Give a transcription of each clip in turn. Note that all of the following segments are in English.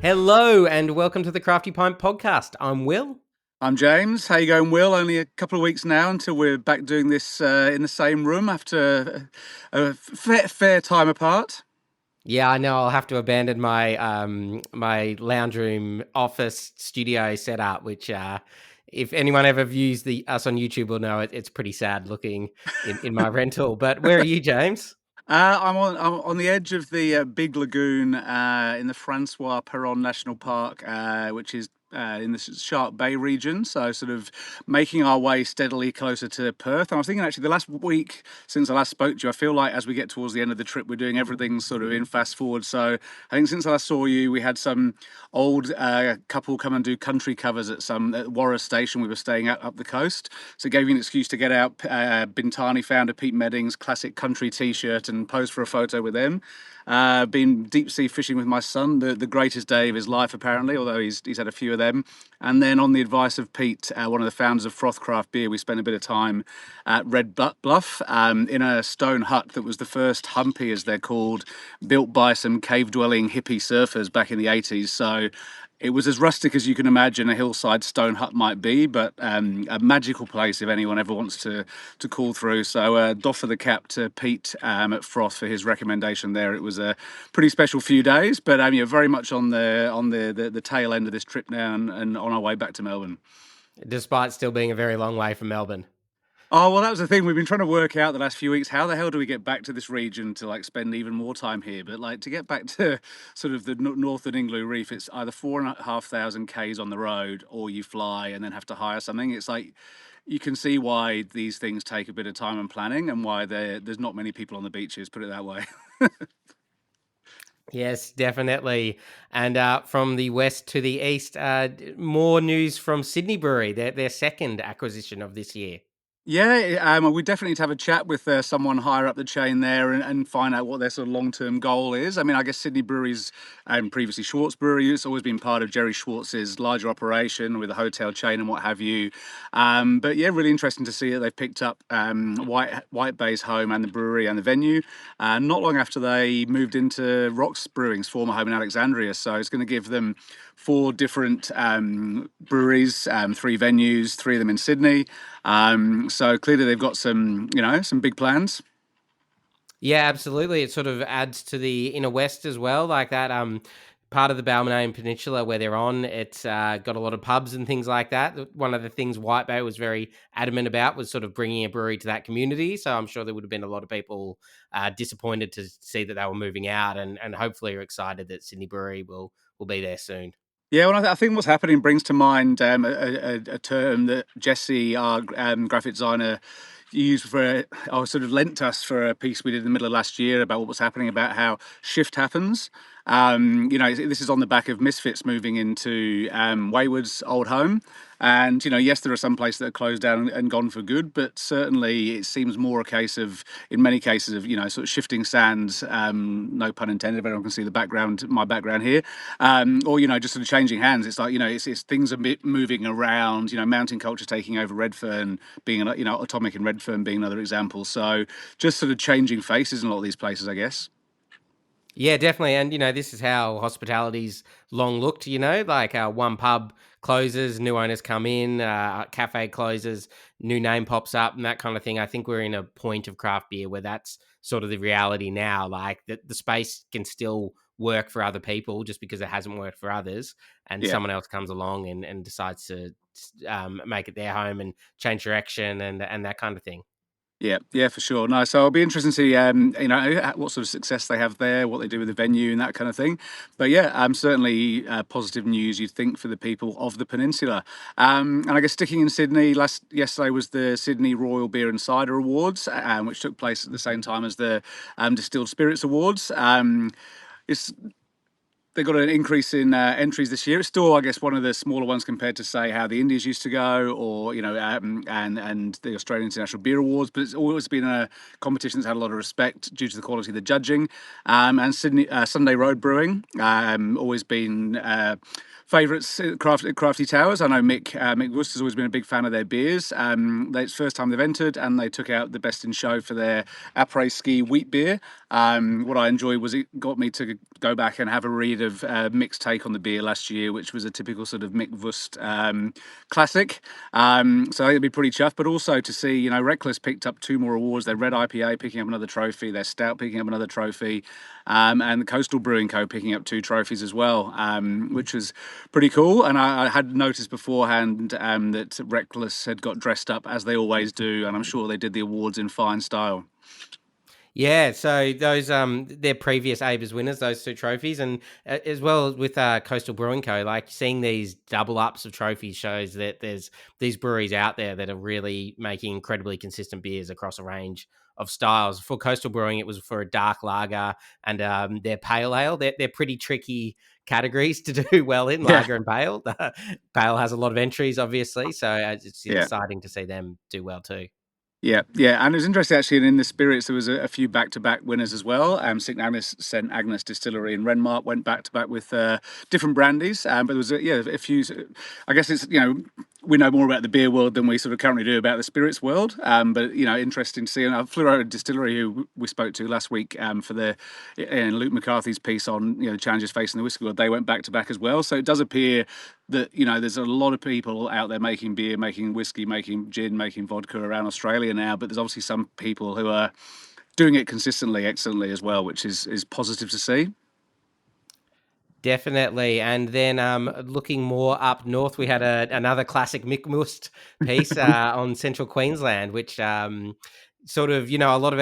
Hello and welcome to the Crafty Pint podcast. I'm Will. I'm James. How you going, Will? Only a couple of weeks now until we're back doing this in the same room after a fair time apart. Yeah, I know I'll have to abandon my lounge room office studio setup, which if anyone ever views us on YouTube will know it's pretty sad looking in my rental. But where are you, James? I'm on the edge of the Big Lagoon in the Francois Peron National Park, which is in the Shark Bay region. So, sort of making our way steadily closer to Perth. And I was thinking actually, the last week since I last spoke to you, I feel like as we get towards the end of the trip, we're doing everything sort of in fast forward. So, I think since I last saw you, we had some old couple come and do country covers at Warra Station we were staying at up the coast. So, it gave you an excuse to get out. Bintani founder Pete Medding's classic country T-shirt and pose for a photo with them. Been deep sea fishing with my son, the greatest day of his life apparently, although he's had a few of them. And then on the advice of Pete, one of the founders of Froth Craft Beer, we spent a bit of time at Red Bluff in a stone hut that was the first humpy, as they're called, built by some cave-dwelling hippie surfers back in the 80s. So it was as rustic as you can imagine a hillside stone hut might be, but a magical place if anyone ever wants to call through. So doff for the cap to Pete at Froth for his recommendation there. It was a pretty special few days, but you're very much on the tail end of this trip now and on our way back to Melbourne. Despite still being a very long way from Melbourne. Oh, well, that was the thing. We've been trying to work out the last few weeks. How the hell do we get back to this region to like spend even more time here? But like to get back to sort of the northern Igloo Reef, it's either 4,500 Ks on the road or you fly and then have to hire something. It's like you can see why these things take a bit of time and planning and why there's not many people on the beaches, put it that way. Yes, definitely. And from the west to the east, more news from Sydney Brewery, their second acquisition of this year. Yeah, we definitely need to have a chat with someone higher up the chain there and find out what their sort of long-term goal is. I mean, I guess Sydney Brewery's previously Schwartz Brewery. It's always been part of Jerry Schwartz's larger operation with a hotel chain and what have you. But yeah, really interesting to see that they've picked up White Bay's home and the brewery and the venue. Not long after they moved into Rocks Brewing's former home in Alexandria. So it's going to give them four different breweries, three venues, three of them in Sydney. So clearly they've got some big plans. Yeah, absolutely. It sort of adds to the inner west as well, like that. Part of the Balmain Peninsula where they're on, it's got a lot of pubs and things like that. One of the things White Bay was very adamant about was sort of bringing a brewery to that community. So I'm sure there would have been a lot of people disappointed to see that they were moving out, and hopefully are excited that Sydney Brewery will be there soon. Yeah, well, I think what's happening brings to mind a term that Jesse, our graphic designer, used for, or sort of lent us for a piece we did in the middle of last year about what was happening, about how shift happens. This is on the back of Misfits moving into Wayward's old home. And, yes, there are some places that are closed down and gone for good, but certainly it seems more a case of, in many cases, of, sort of shifting sands, no pun intended, if everyone can see my background here, or, just sort of changing hands. It's like, it's things are moving around, mountain culture taking over Redfern, being, Atomic and Redfern being another example. So just sort of changing faces in a lot of these places, I guess. Yeah, definitely. And, this is how hospitality's long looked, like one pub closes, new owners come in, cafe closes, new name pops up and that kind of thing. I think we're in a point of craft beer where that's sort of the reality now. Like the space can still work for other people just because it hasn't worked for others. And Yeah. someone else comes along and decides to make it their home and change direction and that kind of thing. Yeah, for sure. No, so it'll be interesting to see, what sort of success they have there, what they do with the venue and that kind of thing. But yeah, certainly positive news, you'd think, for the people of the peninsula. And I guess sticking in Sydney, yesterday was the Sydney Royal Beer and Cider Awards, which took place at the same time as the Distilled Spirits Awards. It's They got an increase in entries this year. It's still, I guess, one of the smaller ones compared to, say, how the Indies used to go, or and the Australian International Beer Awards. But it's always been a competition that's had a lot of respect due to the quality of the judging. And Sydney Sunday Road Brewing, always been favourites at Crafty Towers. I know Mick Worcester's always been a big fan of their beers. It's the first time they've entered, and they took out the best in show for their Après Ski wheat beer. What I enjoyed was it got me to go back and have a read of Mick's take on the beer last year, which was a typical sort of Mick Wust classic. So I think it'd be pretty chuffed, but also to see, Reckless picked up 2 more awards. Their Red IPA picking up another trophy, their Stout picking up another trophy, and the Coastal Brewing Co. picking up 2 trophies as well, which was pretty cool. And I had noticed beforehand that Reckless had got dressed up as they always do, and I'm sure they did the awards in fine style. Yeah, so those their previous ABERS winners, those 2 trophies, and as well with Coastal Brewing Co. Like seeing these double ups of trophies shows that there's these breweries out there that are really making incredibly consistent beers across a range of styles. For Coastal Brewing, it was for a dark lager and their pale ale. They're pretty tricky categories to do well in, lager and pale. Pale has a lot of entries, obviously, so it's exciting to see them do well too. Yeah, and it was interesting actually. And in the spirits, there was a few back-to-back winners as well. St Agnes Distillery in Renmark went back-to-back with different brandies. But there was a few. I guess it's we know more about the beer world than we sort of currently do about the spirits world. But interesting to see. And Fluoro Distillery, who we spoke to last week for Luke McCarthy's piece on the challenges facing the whiskey world, they went back-to-back as well. So it does appear that there's a lot of people out there making beer, making whiskey, making gin, making vodka around Australia now, but there's obviously some people who are doing it consistently, excellently as well, which is positive to see. Definitely. And then looking more up north, we had another classic Mick Wust piece on Central Queensland, which sort of, a lot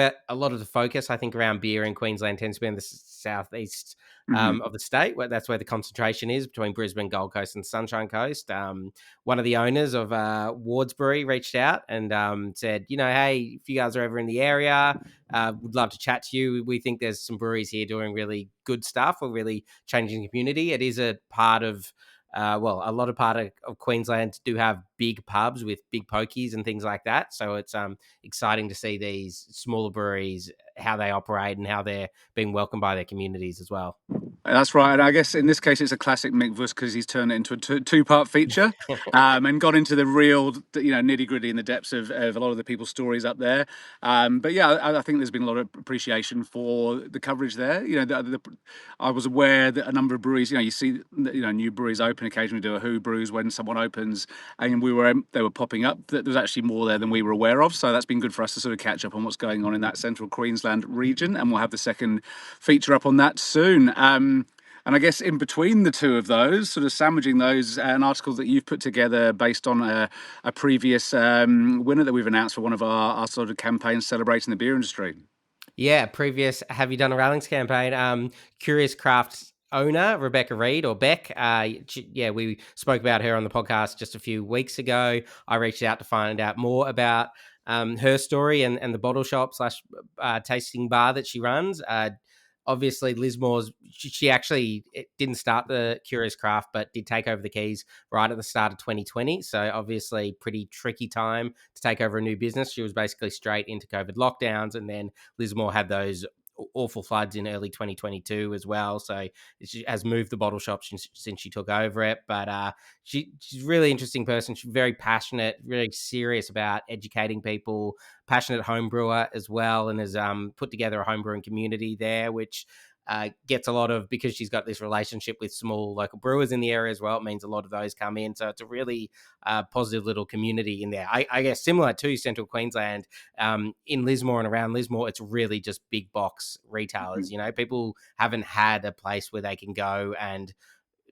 of the focus, I think, around beer in Queensland tends to be in the southeast of the state. That's where the concentration is between Brisbane, Gold Coast and Sunshine Coast. One of the owners of Wardsbury reached out and said, hey, if you guys are ever in the area, would love to chat to you. We think there's some breweries here doing really good stuff or really changing the community. It is a part of a lot of part of Queensland do have big pubs with big pokies and things like that. So it's exciting to see these smaller breweries, how they operate and how they're being welcomed by their communities as well. That's right, and I guess in this case it's a classic Mick Wust because he's turned it into a 2-part feature, and got into the real, nitty gritty in the depths of a lot of the people's stories up there. But yeah, I think there's been a lot of appreciation for the coverage there. I was aware that a number of breweries, you see, new breweries open occasionally, do a Who Brews when someone opens, and they were popping up. That there's actually more there than we were aware of. So that's been good for us to sort of catch up on what's going on in that central Queensland region, and we'll have the second feature up on that soon. And I guess in between the two of those, sort of sandwiching those, an article that you've put together based on a previous winner that we've announced for one of our sort of campaigns celebrating the beer industry. Yeah, previous Have You Done a Rallings campaign. Curious Crafts owner, Rebecca Reed, or Beck. We spoke about her on the podcast just a few weeks ago. I reached out to find out more about her story and the bottle shop / tasting bar that she runs. Obviously, Lismore's, she actually didn't start the Curious Craft, but did take over the keys right at the start of 2020. So obviously pretty tricky time to take over a new business. She was basically straight into COVID lockdowns, and then Lismore had those awful floods in early 2022 as well. So she has moved the bottle shop since she took over it. But she's a really interesting person. She's very passionate, really serious about educating people, passionate home brewer as well, and has put together a home brewing community there, which gets a lot of, because she's got this relationship with small local brewers in the area as well. It means a lot of those come in. So it's a really positive little community in there. I guess similar to Central Queensland, in Lismore and around Lismore, it's really just big box retailers. People haven't had a place where they can go and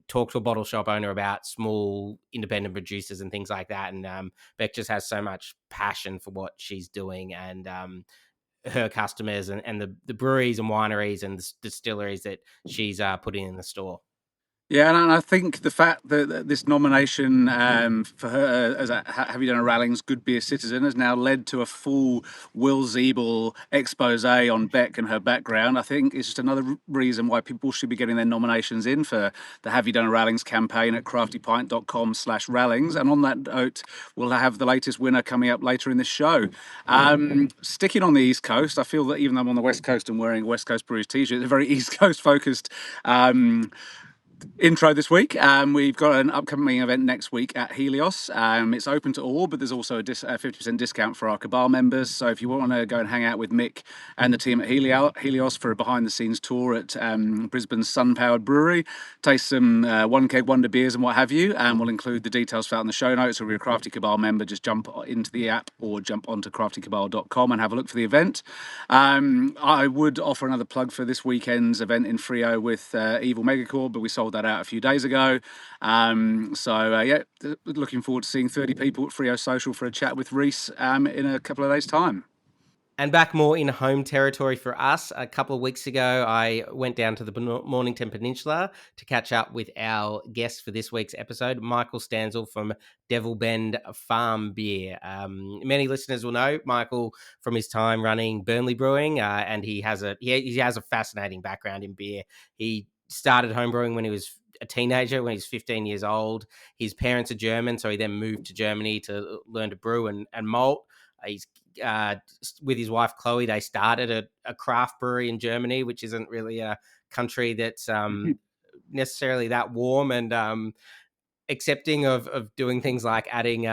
talk to a bottle shop owner about small independent producers and things like that. And Beck just has so much passion for what she's doing, and her customers and the breweries and wineries and the distilleries that she's putting in the store. Yeah, and I think the fact that this nomination for her as a Have You Done a Rallings Good Beer Citizen has now led to a full Will Zeeble expose on Beck and her background, I think is just another reason why people should be getting their nominations in for the Have You Done a Rallings campaign at craftypint.com/rallings. And on that note, we'll have the latest winner coming up later in this show. Sticking on the East Coast, I feel that even though I'm on the West Coast and wearing a West Coast Brews t-shirt, it's a very East Coast focused intro this week. We've got an upcoming event next week at Helios. It's open to all, but there's also a 50% discount for our Cabal members. So if you want to go and hang out with Mick and the team at Helios for a behind-the-scenes tour at Brisbane's Sun-powered brewery, taste some One Keg Wonder beers and what have you, and we'll include the details for that in the show notes. So if you're a Crafty Cabal member, just jump into the app or jump onto craftykabal.com and have a look for the event. I would offer another plug for this weekend's event in Freo with Evil Megacorp, but we sold that out a few days ago. Looking forward to seeing 30 people at Freo Social for a chat with Reese in a couple of days' time. And back more in home territory for us. A couple of weeks ago, I went down to the Mornington Peninsula to catch up with our guest for this week's episode, Michael Stanzel from Devil Bend Farm Beer. Many listeners will know Michael from his time running Burnley Brewing, and he has a fascinating background in beer. He started homebrewing when he was a teenager, when he was 15 years old. His parents are German, so he then moved to Germany to learn to brew and malt. He's with his wife Chloe, they started a craft brewery in Germany, which isn't really a country that's necessarily that warm and accepting of doing things like adding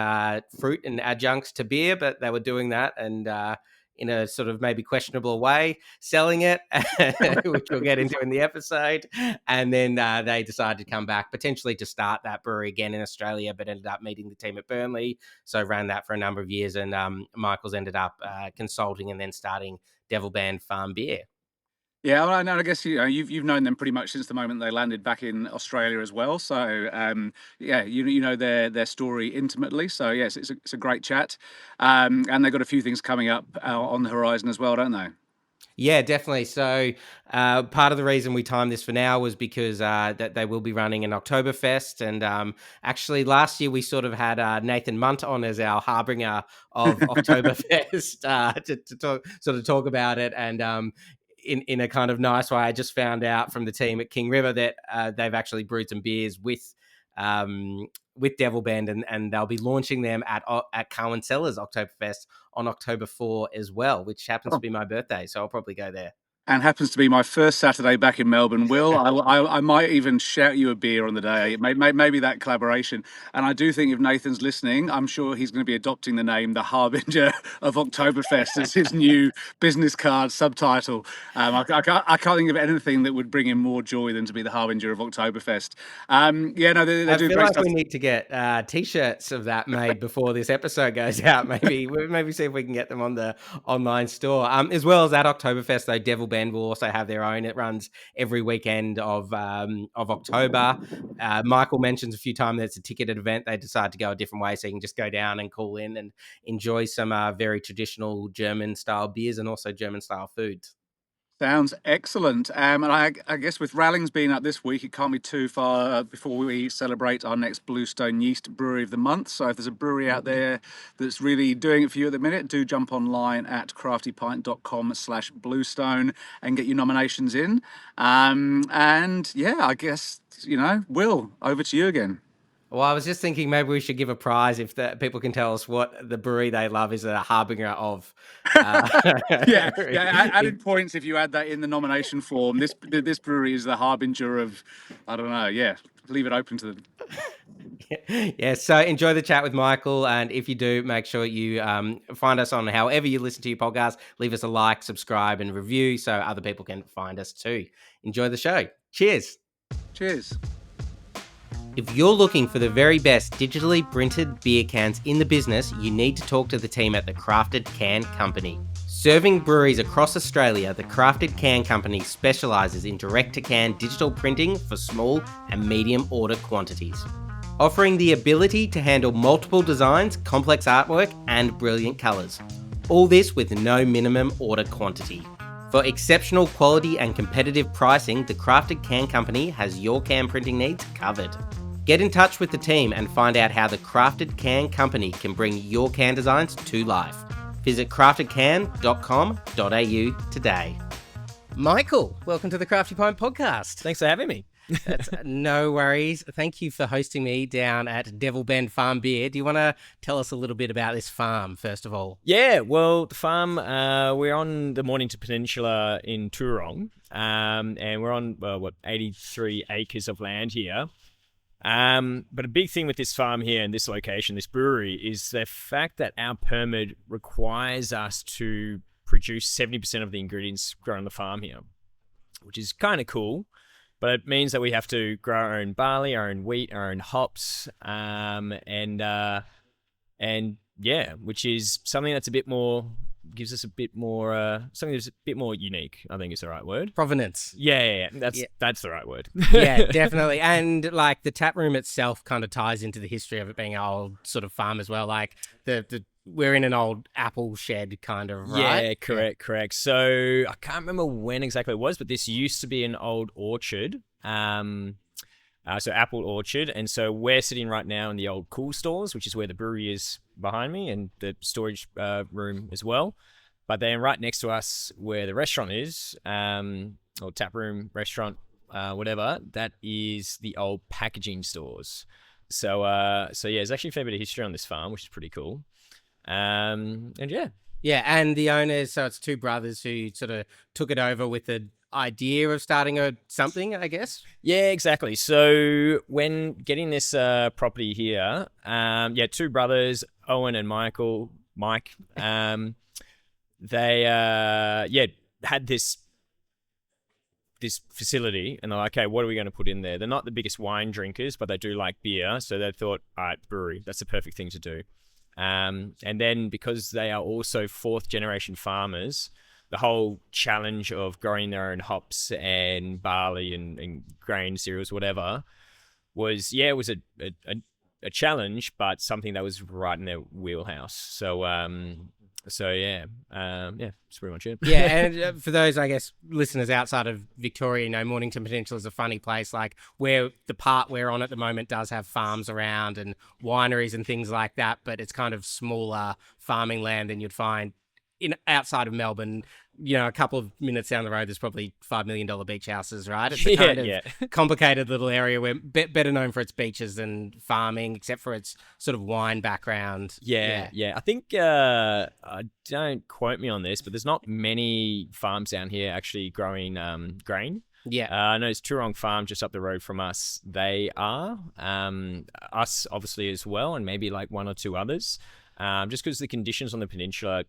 fruit and adjuncts to beer, but they were doing that and in a sort of maybe questionable way, selling it, which we'll get into in the episode. And then they decided to come back potentially to start that brewery again in Australia, but ended up meeting the team at Burnley. So ran that for a number of years, and Michael's ended up consulting and then starting Devil Bend Farm Beer. Yeah, well, I guess you've known them pretty much since the moment they landed back in Australia as well. So you know their story intimately. So yes, it's a great chat, and they've got a few things coming up on the horizon as well, don't they? Yeah, definitely. So part of the reason we timed this for now was because that they will be running an Oktoberfest. And actually last year we sort of had Nathan Munt on as our harbinger of Oktoberfest to talk about it. And in a kind of nice way, I just found out from the team at King River that they've actually brewed some beers with Devil Bend, and they'll be launching them at Cowan Cellars Oktoberfest on October 4 as well, which happens to be my birthday, so I'll probably go there. And happens to be my first Saturday back in Melbourne. Will, I might even shout you a beer on the day. Maybe that collaboration. And I do think if Nathan's listening, I'm sure he's going to be adopting the name The Harbinger of Oktoberfest as his new business card subtitle. I can't think of anything that would bring him more joy than to be the Harbinger of Oktoberfest. They do great stuff. We need to get T-shirts of that made before this episode goes out. Maybe see if we can get them on the online store. As well as that Oktoberfest, though, Devil Bend will also have their own. It runs every weekend of October. Michael mentions a few times that it's a ticketed event. They decided to go a different way, so you can just go down and call in and enjoy some very traditional German style beers and also German style foods. Sounds excellent. And I guess with Rallings being up this week, it can't be too far before we celebrate our next Bluestone Yeast Brewery of the Month. So if there's a brewery out there that's really doing it for you at the minute, do jump online at craftypint.com/Bluestone and get your nominations in. I guess, Will, over to you again. Well, I was just thinking maybe we should give a prize if people can tell us what the brewery they love is a harbinger of. Added points if you add that in the nomination form. This brewery is the harbinger of, I don't know. Yeah, leave it open to them. Yeah, so enjoy the chat with Michael, and if you do, make sure you find us on however you listen to your podcast. Leave us a like, subscribe, and review so other people can find us too. Enjoy the show. Cheers. Cheers. If you're looking for the very best digitally printed beer cans in the business, you need to talk to the team at the Crafted Can Company. Serving breweries across Australia, the Crafted Can Company specialises in direct-to-can digital printing for small and medium order quantities, offering the ability to handle multiple designs, complex artwork, and brilliant colours. All this with no minimum order quantity. For exceptional quality and competitive pricing, the Crafted Can Company has your can printing needs covered. Get in touch with the team and find out how the Crafted Can Company can bring your can designs to life. Visit craftedcan.com.au today. Michael, welcome to the Crafty Pint podcast. Thanks for having me. That's no worries. Thank you for hosting me down at Devil Bend Farm Beer. Do you want to tell us a little bit about this farm, first of all? Yeah, well, the farm, we're on the Mornington Peninsula in Toorong, and we're on, 83 acres of land here. But a big thing with this farm here and this location, this brewery, is the fact that our permit requires us to produce 70% of the ingredients grown on the farm here, which is kind of cool. But it means that we have to grow our own barley, our own wheat, our own hops, and yeah, which is something that's a bit more, gives us a bit more, something that's a bit more unique, I think is the right word. Provenance. Yeah, that's the right word. Yeah, definitely. And like the tap room itself kind of ties into the history of it being an old sort of farm as well. Like we're in an old apple shed kind of, right? Yeah, correct. So I can't remember when exactly it was, but this used to be an old orchard. So apple orchard. And so we're sitting right now in the old cool stores, which is where the brewery is behind me, and the storage room as well. But then right next to us where the restaurant is, or tap room, restaurant, whatever, that is the old packaging stores. So yeah, there's actually a fair bit of history on this farm, which is pretty cool. And yeah. Yeah, and the owners, so it's two brothers who sort of took it over with the idea of starting something, I guess. Yeah, exactly. So when getting this property here, two brothers, Owen and Mike, they had this facility, and they're like, okay, what are we going to put in there? They're not the biggest wine drinkers, but they do like beer, so they thought, all right, brewery, that's the perfect thing to do. And then because they are also fourth generation farmers, the whole challenge of growing their own hops and barley and grain cereals, whatever, was a challenge, but something that was right in their wheelhouse. So that's pretty much it. Yeah, and for those, I guess, listeners outside of Victoria, Mornington Peninsula is a funny place. Like where the part we're on at the moment does have farms around and wineries and things like that, but it's kind of smaller farming land than you'd find outside of Melbourne. A couple of minutes down the road, there's probably $5 million beach houses, right? It's a kind of complicated little area where better known for its beaches than farming, except for its sort of wine background. Yeah. I think, don't quote me on this, but there's not many farms down here actually growing grain. Yeah. I know it's Toorong Farm just up the road from us. They are. Us, obviously, as well, and maybe like one or two others. Just because the conditions on the peninsula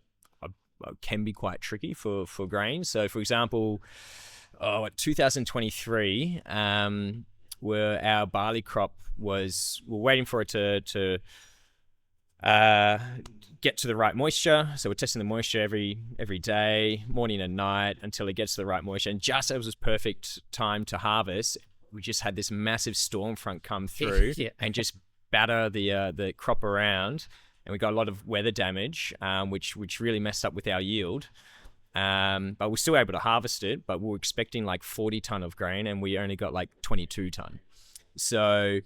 can be quite tricky for grain. So, for example, 2023, where our barley crop we're waiting for it to get to the right moisture. So we're testing the moisture every day, morning and night, until it gets to the right moisture. And just as it was perfect time to harvest, we just had this massive storm front come through and just batter the crop around. And we got a lot of weather damage, which really messed up with our yield. But we're still able to harvest it, but we were expecting like 40 ton of grain, and we only got like 22 ton. So,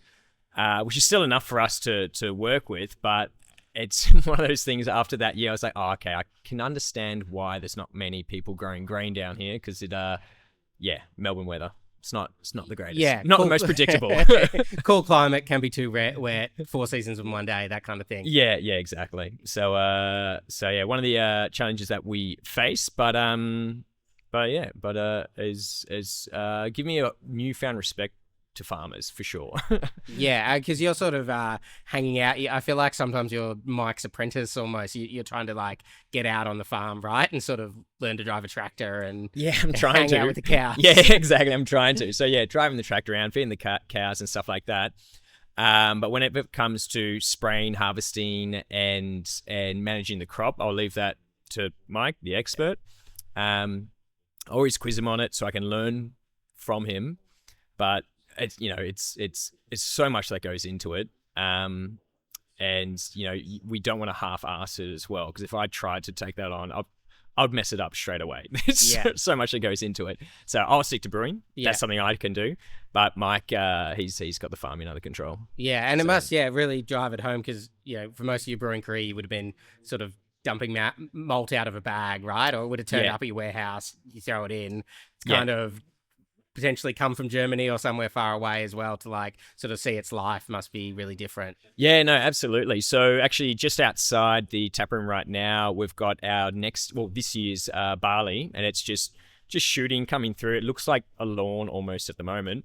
which is still enough for us to work with, but it's one of those things after that year, I was like, oh, okay, I can understand why there's not many people growing grain down here, because Melbourne weather. It's not the greatest. Yeah, not the most predictable. Cool climate can be too wet, 4 seasons in one day, that kind of thing. Yeah, exactly. So one of the challenges that we face, but is give me a newfound respect to farmers for sure. Yeah, because you're sort of hanging out. I feel like sometimes you're Mike's apprentice almost. You're trying to like get out on the farm, right, and sort of learn to drive a tractor and I'm trying hang out with the cows. Yeah, exactly. I'm trying to. So yeah, driving the tractor around, feeding the cows and stuff like that. But when it comes to spraying, harvesting, and managing the crop, I'll leave that to Mike, the expert. I always quiz him on it so I can learn from him. But it's so much that goes into it. And we don't want to half-ass it as well, because if I tried to take that on, I'd mess it up straight away. There's so much that goes into it. So I'll stick to brewing. Yeah. That's something I can do. But Mike, he's got the farming under control. Yeah, and it must really drive it home, because for most of your brewing career, you would have been sort of dumping malt out of a bag, right? Or it would have turned up at your warehouse. You throw it in. It's kind of potentially come from Germany or somewhere far away as well to like sort of see its life must be really different. Yeah, no, absolutely. So actually just outside the tap room right now, we've got our this year's barley, and it's just shooting, coming through. It looks like a lawn almost at the moment.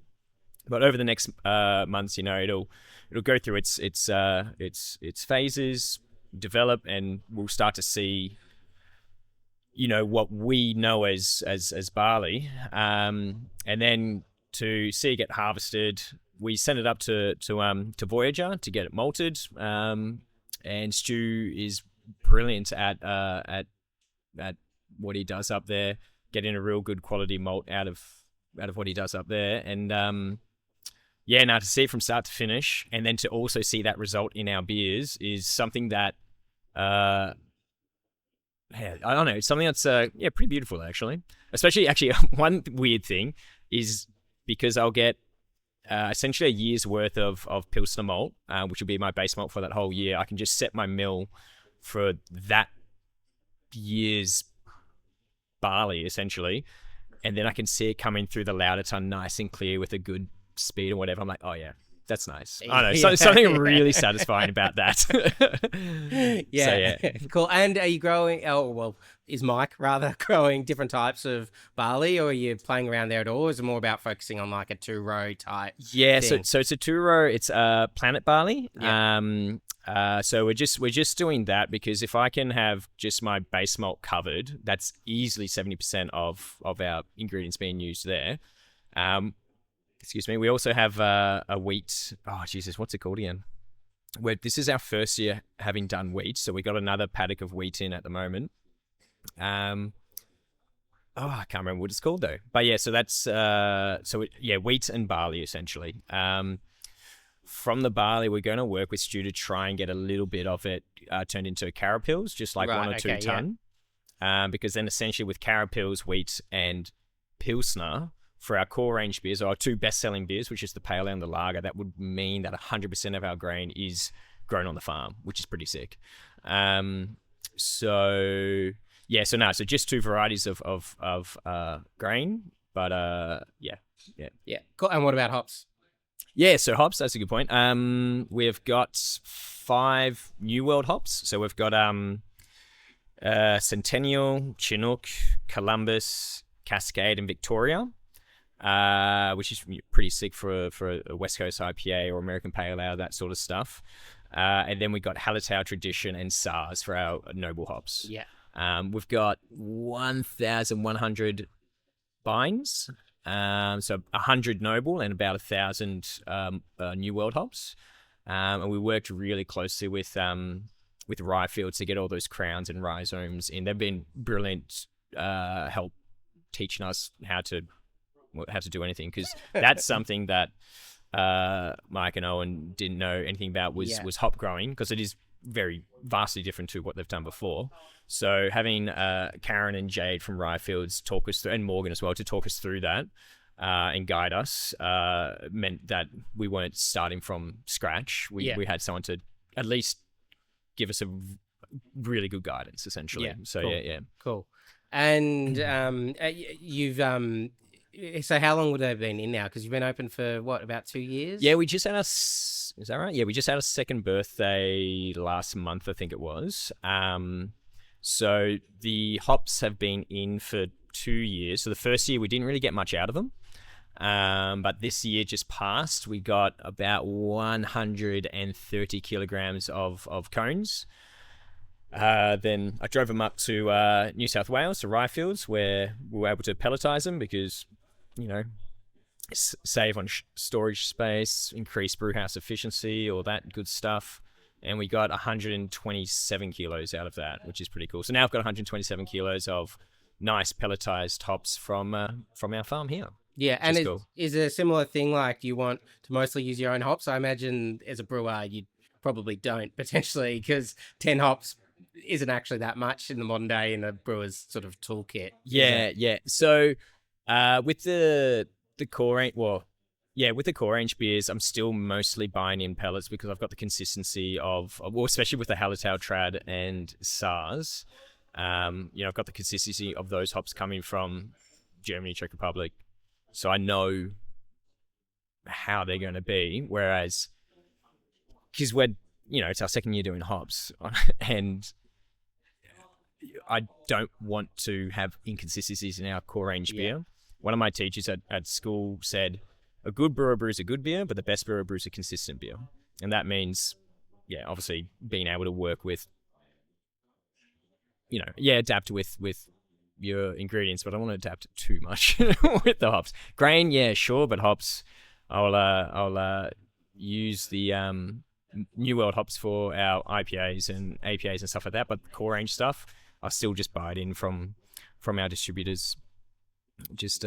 But over the next months, it'll go through its phases, develop, and we'll start to see, what we know as barley, and then to see it get harvested, we send it up to Voyager to get it malted. And Stu is brilliant at what he does up there, getting a real good quality malt out of what he does up there, and now to see it from start to finish, and then to also see that result in our beers is something that, I don't know, it's something that's pretty beautiful actually. Especially, one weird thing is because I'll get essentially a year's worth of Pilsner malt, which will be my base malt for that whole year. I can just set my mill for that year's barley essentially, and then I can see it coming through the lauter ton nice and clear with a good speed or whatever. I'm like, oh yeah, that's nice. I don't know, something really satisfying about that. Yeah. So, yeah. Cool. And are you growing, is Mike rather growing different types of barley, or are you playing around there at all? Or is it more about focusing on like a 2-row type thing? So it's a 2-row, it's Planet Barley. Yeah. So we're just doing that because if I can have just my base malt covered, that's easily 70% of our ingredients being used there. Excuse me. We also have a wheat. Oh Jesus, what's it called again? This is our first year having done wheat, so we got another paddock of wheat in at the moment. I can't remember what it's called though. But yeah, so that's wheat and barley essentially. From the barley, we're going to work with Stu to try and get a little bit of it turned into carapils, just like 1 or 2 ton. Yeah. Because then essentially with carapils, wheat, and Pilsner, for our core range beers, or our 2 best-selling beers, which is the Pale Ale and the Lager, that would mean that 100% of our grain is grown on the farm, which is pretty sick. So just 2 varieties of grain, but Yeah. Cool. And what about hops? Yeah, so hops, that's a good point. We've got 5 New World hops. So we've got Centennial, Chinook, Columbus, Cascade, and Victoria. Which is pretty sick for a West Coast IPA or American Pale Ale, that sort of stuff. And then we got Hallertau Tradition and SARS for our noble hops. Yeah. We've got 1,100 bines, so 100 noble and about 1,000 New World hops. And we worked really closely with Ryefields to get all those crowns and rhizomes in. They've been brilliant, help teaching us how to do anything, because that's something that Mike and Owen didn't know anything about was hop growing, because it is very vastly different to what they've done before. So having Karen and Jade from Ryefields talk us through, and Morgan as well, to talk us through that and guide us meant that we weren't starting from scratch. We had someone to at least give us a really good guidance, essentially. So cool. Cool. And you've so how long would they have been in now? Because you've been open for about 2 years? Yeah, we just had is that right? Yeah, we just had a second birthday last month, I think it was. So the hops have been in for 2 years. So the first year we didn't really get much out of them. But this year just passed, we got about 130 kilograms of cones. Then I drove them up to New South Wales, to Ryefields, where we were able to pelletize them because, save on storage space, increase brewhouse efficiency, all that good stuff. And we got 127 kilos out of that, which is pretty cool. So now I've got 127 kilos of nice pelletized hops from our farm here. Yeah, and is it a similar thing, like you want to mostly use your own hops? I imagine as a brewer, you probably don't, potentially, because 10 hops isn't actually that much in the modern day in a brewer's sort of toolkit. Yeah. So with the core range, with the core range beers, I'm still mostly buying in pellets because I've got the consistency of especially with the Hallertau Trad and SARS. I've got the consistency of those hops coming from Germany, Czech Republic, so I know how they're going to be. Whereas, because it's our second year doing hops, and I don't want to have inconsistencies in our core range beer. One of my teachers at school said, a good brewer brews a good beer, but the best brewer brews a consistent beer. And that means, obviously being able to work with, adapt with your ingredients, but I don't want to adapt too much with the hops. Grain, yeah, sure, but hops, I'll use the New World hops for our IPAs and APAs and stuff like that, but the core range stuff, I'll still just buy it in from our distributors. Just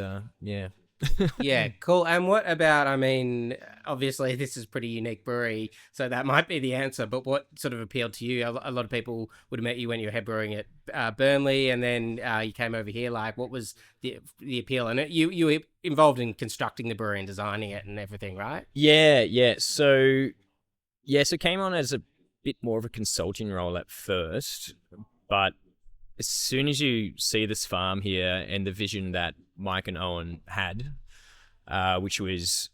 Yeah, cool. And what about, I mean, obviously this is a pretty unique brewery, so that might be the answer, but what sort of appealed to you? A lot of people would have met you when you were head brewing at Burnley, and then you came over here. Like, what was the appeal? And you were involved in constructing the brewery and designing it and everything, right? Yeah. So came on as a bit more of a consulting role at first, but as soon as you see this farm here and the vision that Mike and Owen had, which was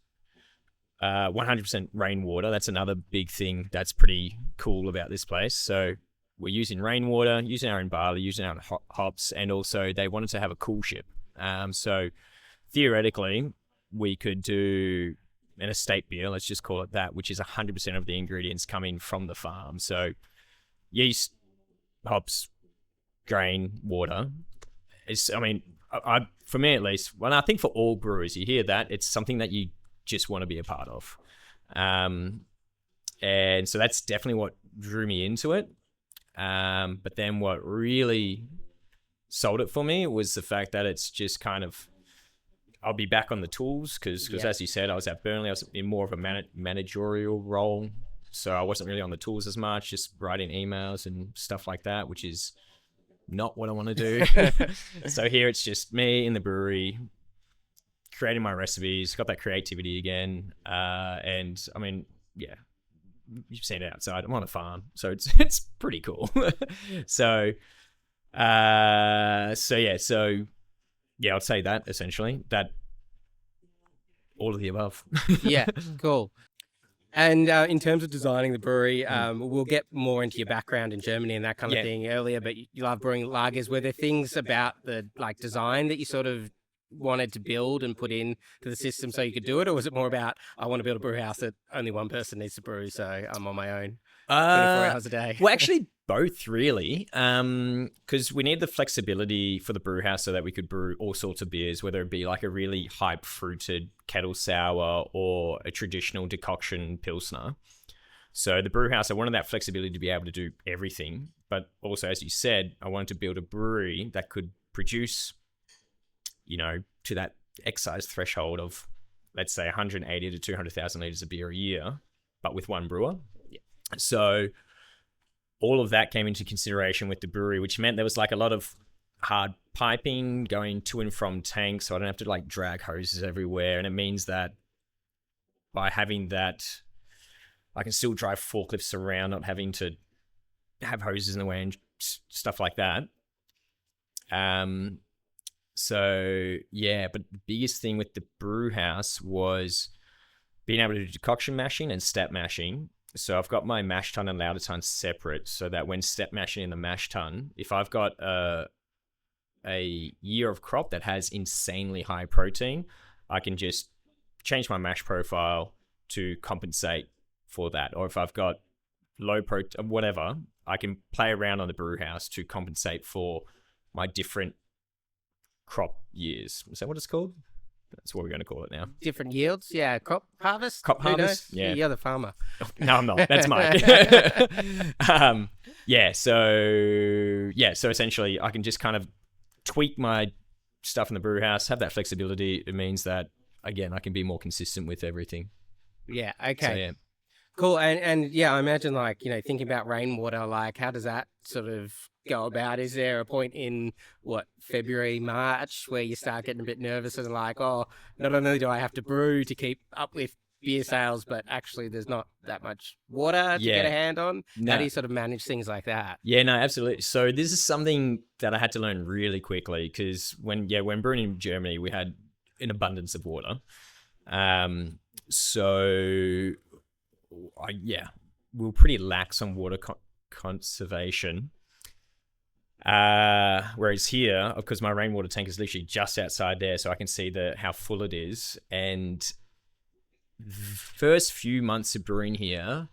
100% rainwater, that's another big thing that's pretty cool about this place. So we're using rainwater, using our own barley, using our own hops, and also they wanted to have a cool ship. So theoretically, we could do an estate beer, let's just call it that, which is 100% of the ingredients coming from the farm. So yeast, hops, grain, water. For me at least, well, I think for all brewers, you hear that, it's something that you just want to be a part of. And so that's definitely what drew me into it. But then what really sold it for me was the fact that it's just kind of, I'll be back on the tools because as you said, I was at Burnley, I was in more of a managerial role. So I wasn't really on the tools as much, just writing emails and stuff like that, which is not what I want to do. So here it's just me in the brewery, creating my recipes, got that creativity again. And I mean, yeah, you've seen it outside. I'm on a farm, so it's pretty cool. So I'd say that essentially, that all of the above. Yeah, cool. And in terms of designing the brewery, we'll get more into your background in Germany and that kind of thing earlier, but you love brewing lagers. Were there things about the design that you sort of wanted to build and put in to the system so you could do it? Or was it more about, I want to build a brew house that only one person needs to brew, so I'm on my own 24 hours a day? Well, actually, both really, because we need the flexibility for the brew house so that we could brew all sorts of beers, whether it be like a really hype fruited kettle sour or a traditional decoction pilsner. So the brew house, I wanted that flexibility to be able to do everything, but also, as you said, I wanted to build a brewery that could produce, to that excise threshold of, let's say, 180 to 200,000 litres of beer a year, but with one brewer. Yeah. So all of that came into consideration with the brewery, which meant there was like a lot of hard piping going to and from tanks, so I don't have to drag hoses everywhere. And it means that by having that, I can still drive forklifts around, not having to have hoses in the way and stuff like that. So yeah, but the biggest thing with the brew house was being able to do decoction mashing and step mashing. So I've got my mash tun and lauter tun separate, so that when step mashing in the mash tun, if I've got a year of crop that has insanely high protein, I can just change my mash profile to compensate for that. Or if I've got low protein, whatever, I can play around on the brew house to compensate for my different crop years. Is that what it's called? That's what we're going to call it now. Different yields? Yeah, crop harvest? Crop harvest? Yeah. You're the farmer. No, I'm not. That's Mike. So essentially I can just kind of tweak my stuff in the brew house, have that flexibility. It means that, again, I can be more consistent with everything. Yeah, okay. So, yeah. Cool. And yeah, I imagine thinking about rainwater, how does that sort of go about? Is there a point in February, March where you start getting a bit nervous and not only do I have to brew to keep up with beer sales, but actually there's not that much water to get a hand on? No. How do you sort of manage things like that? Yeah, no, absolutely. So this is something that I had to learn really quickly because when brewing in Germany, we had an abundance of water. So we're pretty lax on water conservation. Whereas here, because my rainwater tank is literally just outside there, so I can see how full it is. And the first few months of brewing here,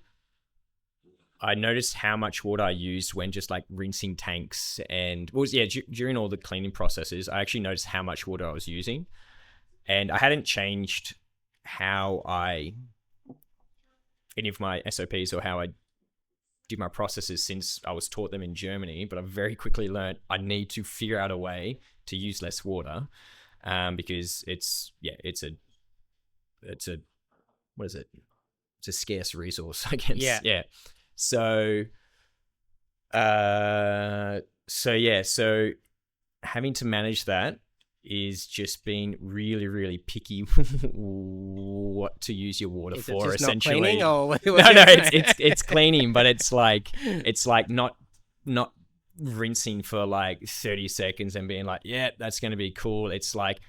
I noticed how much water I used when just like rinsing tanks and during all the cleaning processes. I actually noticed how much water I was using, and I hadn't changed any of my SOPs or how I did my processes since I was taught them in Germany. But I very quickly learned I need to figure out a way to use less water, because it's a scarce resource, I guess. Yeah. So having to manage that is just being really, really picky what to use your water Is for. it just Essentially, not cleaning, or no, it's cleaning, but it's like not rinsing for like 30 seconds and being like, yeah, that's going to be cool. It's like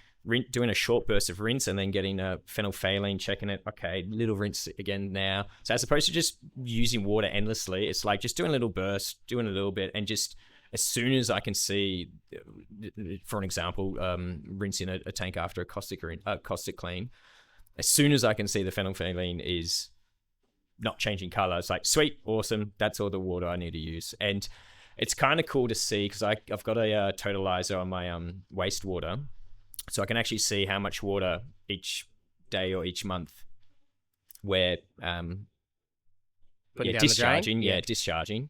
doing a short burst of rinse and then getting a phenolphthalein, checking it. Okay, little rinse again now. So as opposed to just using water endlessly, it's like just doing a little burst, doing a little bit, and just as soon as I can see, for an example, rinsing a tank after a caustic clean, as soon as I can see the phenolphthalein is not changing color, it's like, sweet, awesome, that's all the water I need to use. And it's kind of cool to see, because I've got a totalizer on my wastewater, so I can actually see how much water each day or each month we're discharging. Discharging.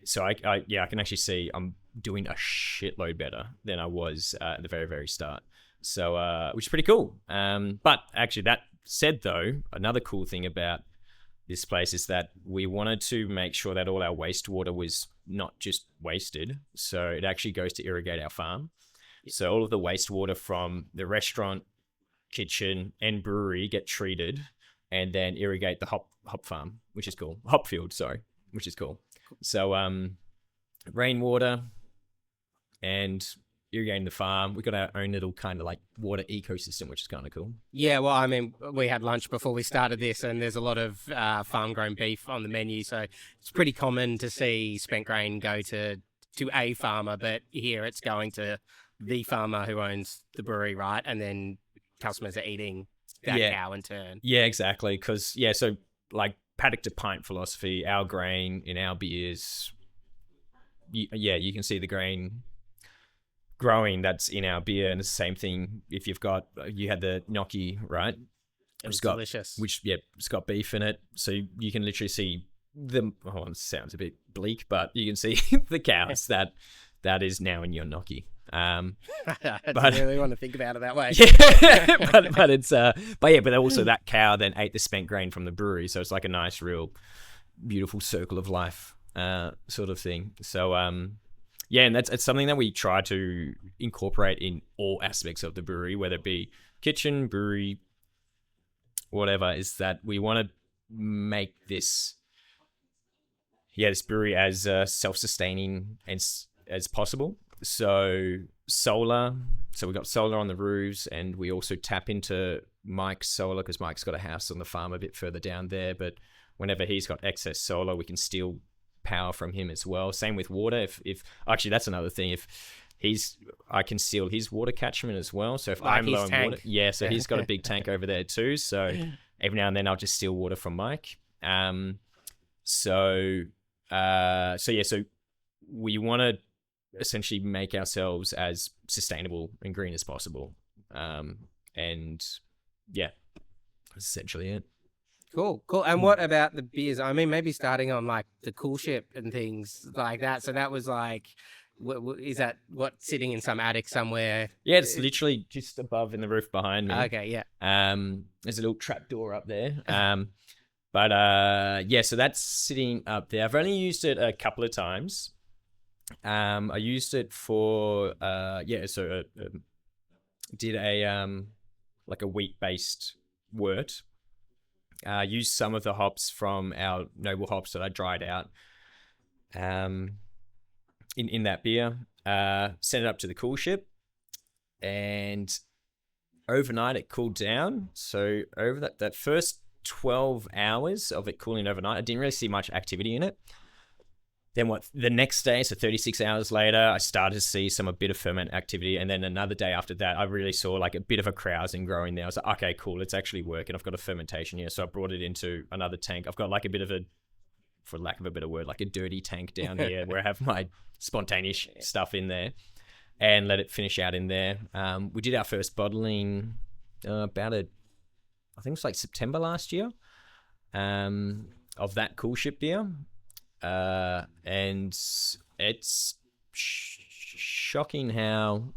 So I can actually see I'm doing a shitload better than I was at the very, very start. So which is pretty cool. But actually, that said though, another cool thing about this place is that we wanted to make sure that all our wastewater was not just wasted. So it actually goes to irrigate our farm. So all of the wastewater from the restaurant, kitchen, and brewery get treated and then irrigate the hop farm, which is cool. Hop field, sorry, which is cool. So rainwater and irrigating the farm. We've got our own little kind of like water ecosystem, which is kind of cool. Yeah, well, I mean, we had lunch before we started this, and there's a lot of farm-grown beef on the menu, so it's pretty common to see spent grain go to a farmer, but here it's going to the farmer who owns the brewery, right? And then customers are eating that cow in turn. Yeah, exactly. Because, so like paddock to pint philosophy, our grain in our beers, you can see the grain growing that's in our beer. And it's the same thing if you had the gnocchi, right? It was delicious. It's got beef in it. So you can literally see it sounds a bit bleak, but you can see the cows that is now in your gnocchi. I don't really want to think about it that way. Yeah, but also that cow then ate the spent grain from the brewery, so it's like a nice, real, beautiful circle of life, sort of thing. So, and it's something that we try to incorporate in all aspects of the brewery, whether it be kitchen, brewery, whatever. Is that we want to make this brewery as self-sustaining as possible. So we've got solar on the roofs, and we also tap into Mike's solar because Mike's got a house on the farm a bit further down there. But whenever he's got excess solar, we can steal power from him as well. Same with water. If actually, that's another thing. I can steal his water catchment as well. So if I'm low on water, so he's got a big tank over there too. So every now and then I'll just steal water from Mike. So we want to essentially make ourselves as sustainable and green as possible. That's essentially it. Cool. And what about the beers? I mean, maybe starting on like the Coolship and things like that. So that was like, is that sitting in some attic somewhere? Yeah, it's literally just above in the roof behind me. Okay, yeah. There's a little trap door up there. So that's sitting up there. I've only used it a couple of times. I used it for did a like a wheat-based wort. Used some of the hops from our noble hops that I dried out in that beer. Sent it up to the Coolship, and overnight it cooled down. So over that first 12 hours of it cooling overnight, I didn't really see much activity in it. Then the next day, so 36 hours later, I started to see a bit of ferment activity. And then another day after that, I really saw like a bit of a krausen growing there. I was like, okay, cool, it's actually working. I've got a fermentation here. So I brought it into another tank. I've got like a bit of a, for lack of a better word, like a dirty tank down here where I have my spontaneous stuff in there and let it finish out in there. We did our first bottling I think it was like September last year of that Coolship beer. And it's shocking how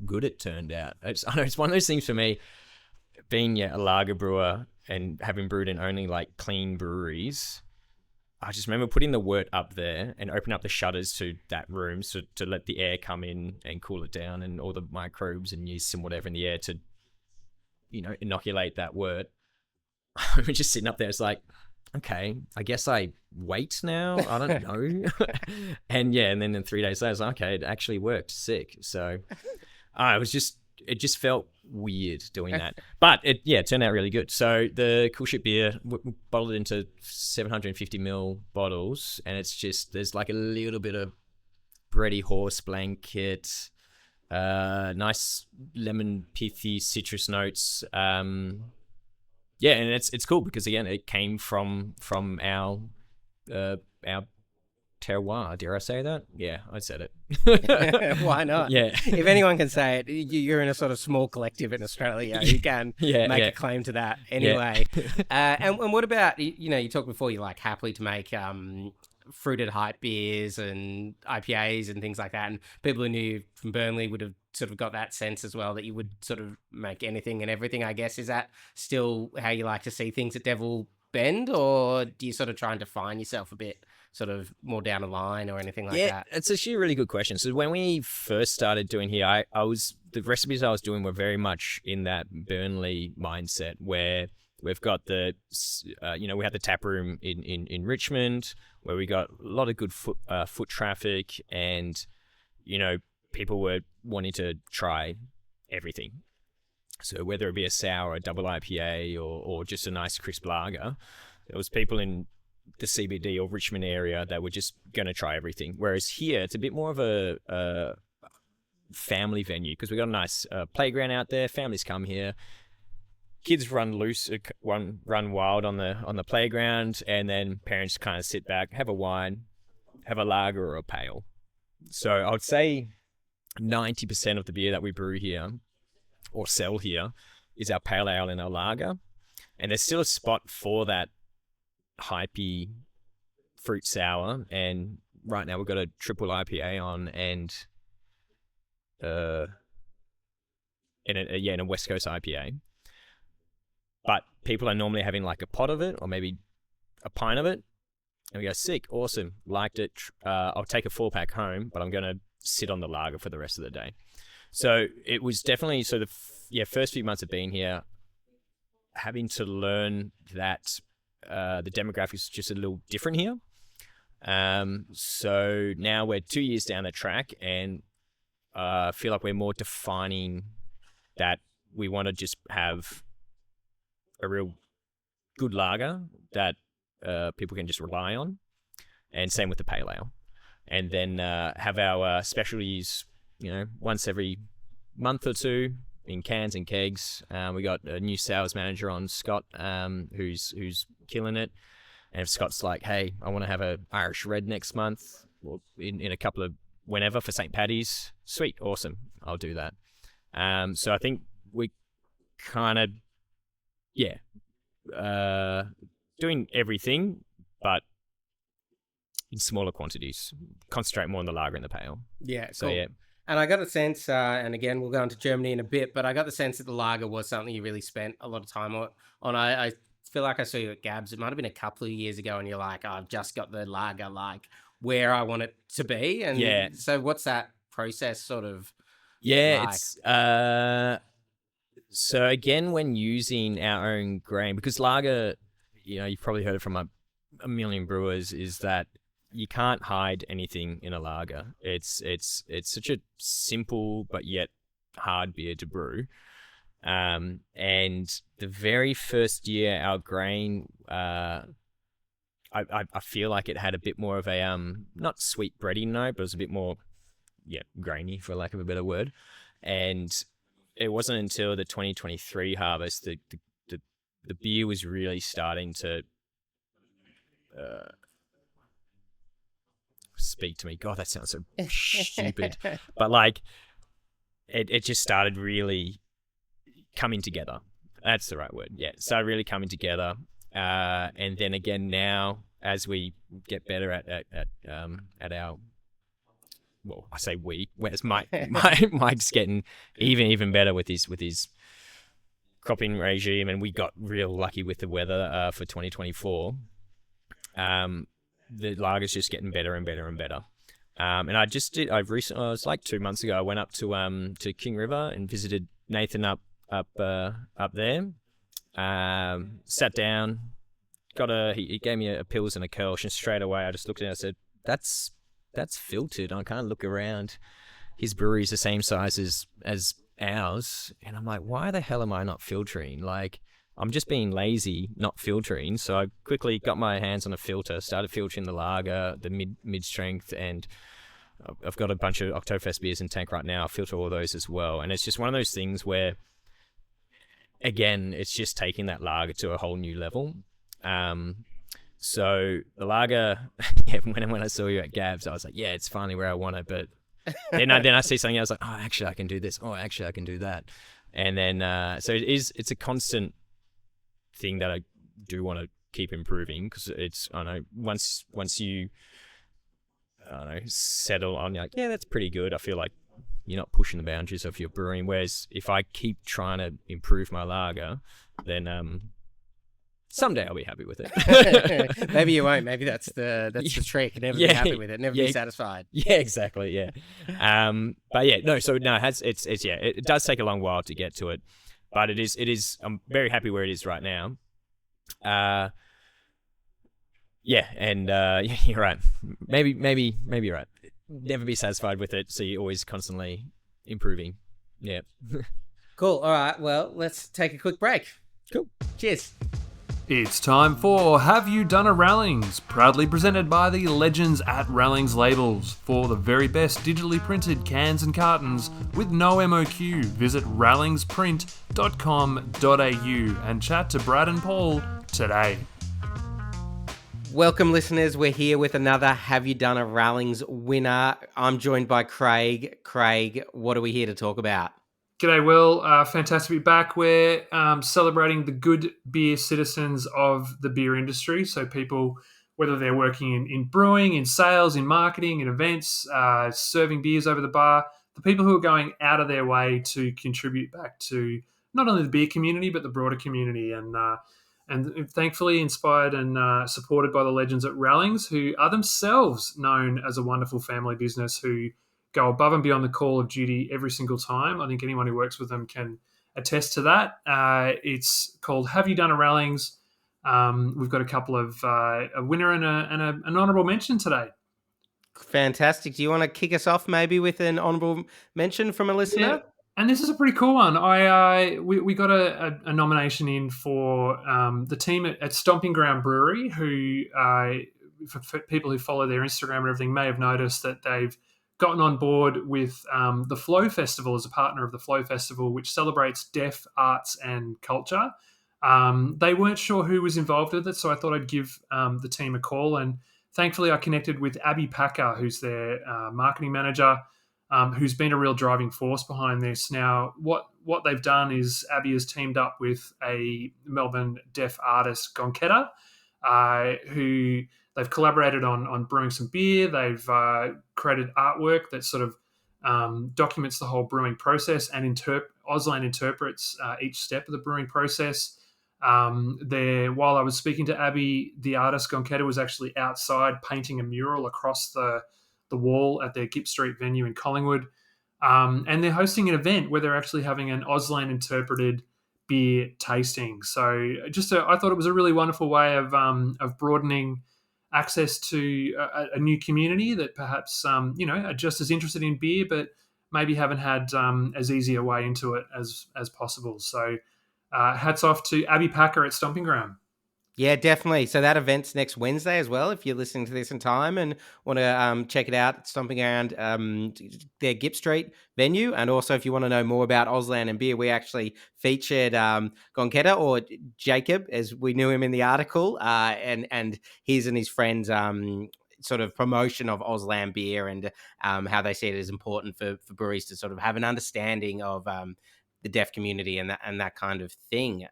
good it turned out. I know it's one of those things for me, being a lager brewer and having brewed in only like clean breweries. I just remember putting the wort up there and opening up the shutters to that room to let the air come in and cool it down and all the microbes and yeast and whatever in the air to, inoculate that wort. We're just sitting up there. It's like, okay, I guess I wait now. I don't know. and then 3 days later, I was like, okay, it actually worked. Sick. So it just felt weird doing that. But it turned out really good. So the Coolship beer, we bottled it into 750ml bottles. And it's just, there's like a little bit of bready horse blanket, nice lemon, pithy citrus notes. And it's cool because again, it came from our terroir. Dare I say that? Yeah, I said it. Why not? Yeah. If anyone can say it, you're in a sort of small collective in Australia. You can make a claim to that anyway. And what about, you talked before, you like happily to make fruited height beers and IPAs and things like that. And people who knew from Burnley would have sort of got that sense as well that you would sort of make anything and everything, I guess. Is that still how you like to see things at Devil Bend, or do you sort of try and define yourself a bit sort of more down the line or anything like that? It's actually a really good question. So when we first started doing here, the recipes I was doing were very much in that Burnley mindset where we've got we had the tap room in Richmond where we got a lot of good foot traffic and, people were wanting to try everything. So whether it be a sour, a double IPA, or just a nice crisp lager, there was people in the CBD or Richmond area that were just going to try everything. Whereas here, it's a bit more of a family venue because we got a nice playground out there. Families come here. Kids run loose, run wild on the playground, and then parents kind of sit back, have a wine, have a lager or a pale. So I would say 90% of the beer that we brew here or sell here is our pale ale and our lager. And there's still a spot for that hypey fruit sour. And right now we've got a triple IPA on and a West Coast IPA. But people are normally having like a pot of it or maybe a pint of it. And we go, sick, awesome, liked it. I'll take a 4-pack home, but I'm going to sit on the lager for the rest of the day. So it was definitely first few months of being here, having to learn that the demographics is just a little different here. So now we're 2 years down the track and feel like we're more defining that we want to just have a real good lager that people can just rely on, and same with the pale ale. And then have our specialties, once every month or two in cans and kegs. We got a new sales manager on, Scott, who's killing it. And if Scott's like, hey, I want to have a Irish Red next month, or in a couple of whenever for St. Paddy's, sweet, awesome, I'll do that. So I think we kind of, doing everything, but in smaller quantities. Concentrate more on the lager and the pale. Yeah, so cool. Yeah. And I got a sense, and again, we'll go into Germany in a bit, but I got the sense that the lager was something you really spent a lot of time on. I feel like I saw you at Gabs. It might have been a couple of years ago, and you're like, I've just got the lager like where I want it to be. And so what's that process sort of like? It's so again, when using our own grain, because lager, you've probably heard it from a million brewers, is that you can't hide anything in a lager. It's such a simple but yet hard beer to brew. And the very first year, our grain, I feel like it had a bit more of a not sweet bready note, but it was a bit more grainy, for lack of a better word. And it wasn't until the 2023 harvest that the beer was really starting to speak to me. God, that sounds so stupid. But like, it just started really coming together. That's the right word. Yeah, it started really coming together. And then again now, as we get better at our, well, I say we, whereas Mike's getting even better with his cropping regime, and we got real lucky with the weather for 2024. The lager's just getting better and better and better. And I was like 2 months ago, I went up to King River and visited Nathan up there. Sat down, he gave me a Pils and a Kölsch, and straight away I just looked at it and I said, that's filtered. I kind of look around, his brewery's the same size as ours, and I'm like, why the hell am I not filtering? Like, I'm just being lazy, not filtering. So I quickly got my hands on a filter, started filtering the lager, the mid strength, and I've got a bunch of Oktoberfest beers in tank right now. I filter all those as well, and it's just one of those things where, again, it's just taking that lager to a whole new level. So the lager, when I saw you at Gabs, I was like, yeah, it's finally where I want it. But then I see something else, like, oh, actually I can do this. Oh, actually I can do that. And then, so it's a constant thing that I do want to keep improving, because I know once you, settle on, like, yeah, that's pretty good. I feel like you're not pushing the boundaries of your brewing. Whereas if I keep trying to improve my lager, then, someday I'll be happy with it. Maybe you won't. Maybe that's the trick. Never be happy with it. Never be satisfied. Yeah, exactly. Yeah. But yeah, no. So no, it does take a long while to get to it, but it is. I'm very happy where it is right now. Yeah, and you're right. Maybe you're right. Never be satisfied with it. So you're always constantly improving. Yeah. Cool. All right. Well, let's take a quick break. Cool. Cheers. It's time for Have You Done a Rallings, proudly presented by the legends at Rallings Labels. For the very best digitally printed cans and cartons with no MOQ, visit rallingsprint.com.au and chat to Brad and Paul today. Welcome, listeners. We're here with another Have You Done a Rallings winner. I'm joined by Craig. Craig, what are we here to talk about? G'day, Will. Fantastic to be back. We're celebrating the good beer citizens of the beer industry. So people, whether they're working in brewing, in sales, in marketing, in events, serving beers over the bar, the people who are going out of their way to contribute back to not only the beer community, but the broader community. And thankfully inspired and supported by the legends at Rallings, who are themselves known as a wonderful family business who go above and beyond the call of duty every single time. I think anyone who works with them can attest to that. It's called Have You Done a Rallings? We've got a couple of a winner and an honourable mention today. Fantastic. Do you want to kick us off maybe with an honourable mention from a listener? Yeah. And this is a pretty cool one. We got a nomination in for the team at Stomping Ground Brewery, who for people who follow their Instagram and everything may have noticed that they've gotten on board with the Flow Festival as a partner of the Flow Festival, which celebrates deaf arts and culture. They weren't sure who was involved with it, so I thought I'd give the team a call. And thankfully, I connected with Abby Packer, who's their marketing manager, who's been a real driving force behind this. Now, what they've done is Abby has teamed up with a Melbourne deaf artist, Gonketta, who they've collaborated on brewing some beer. They've created artwork that sort of documents the whole brewing process, and Auslan interprets each step of the brewing process. While I was speaking to Abby, the artist Gonketta was actually outside painting a mural across the wall at their Gipp Street venue in Collingwood. And they're hosting an event where they're actually having an Auslan interpreted beer tasting. So I thought it was a really wonderful way of broadening access to a new community that perhaps are just as interested in beer, but maybe haven't had as easy a way into it as possible. So hats off to Abby Packer at Stomping Ground. Yeah, definitely. So that event's next Wednesday as well. If you're listening to this in time and want to check it out, Stomping Around their Gip Street venue. And also, if you want to know more about Auslan and beer, we actually featured Gonketa, or Jacob, as we knew him in the article, and his and his friends' sort of promotion of Auslan beer, and how they see it as important for breweries to sort of have an understanding of the deaf community and that kind of thing.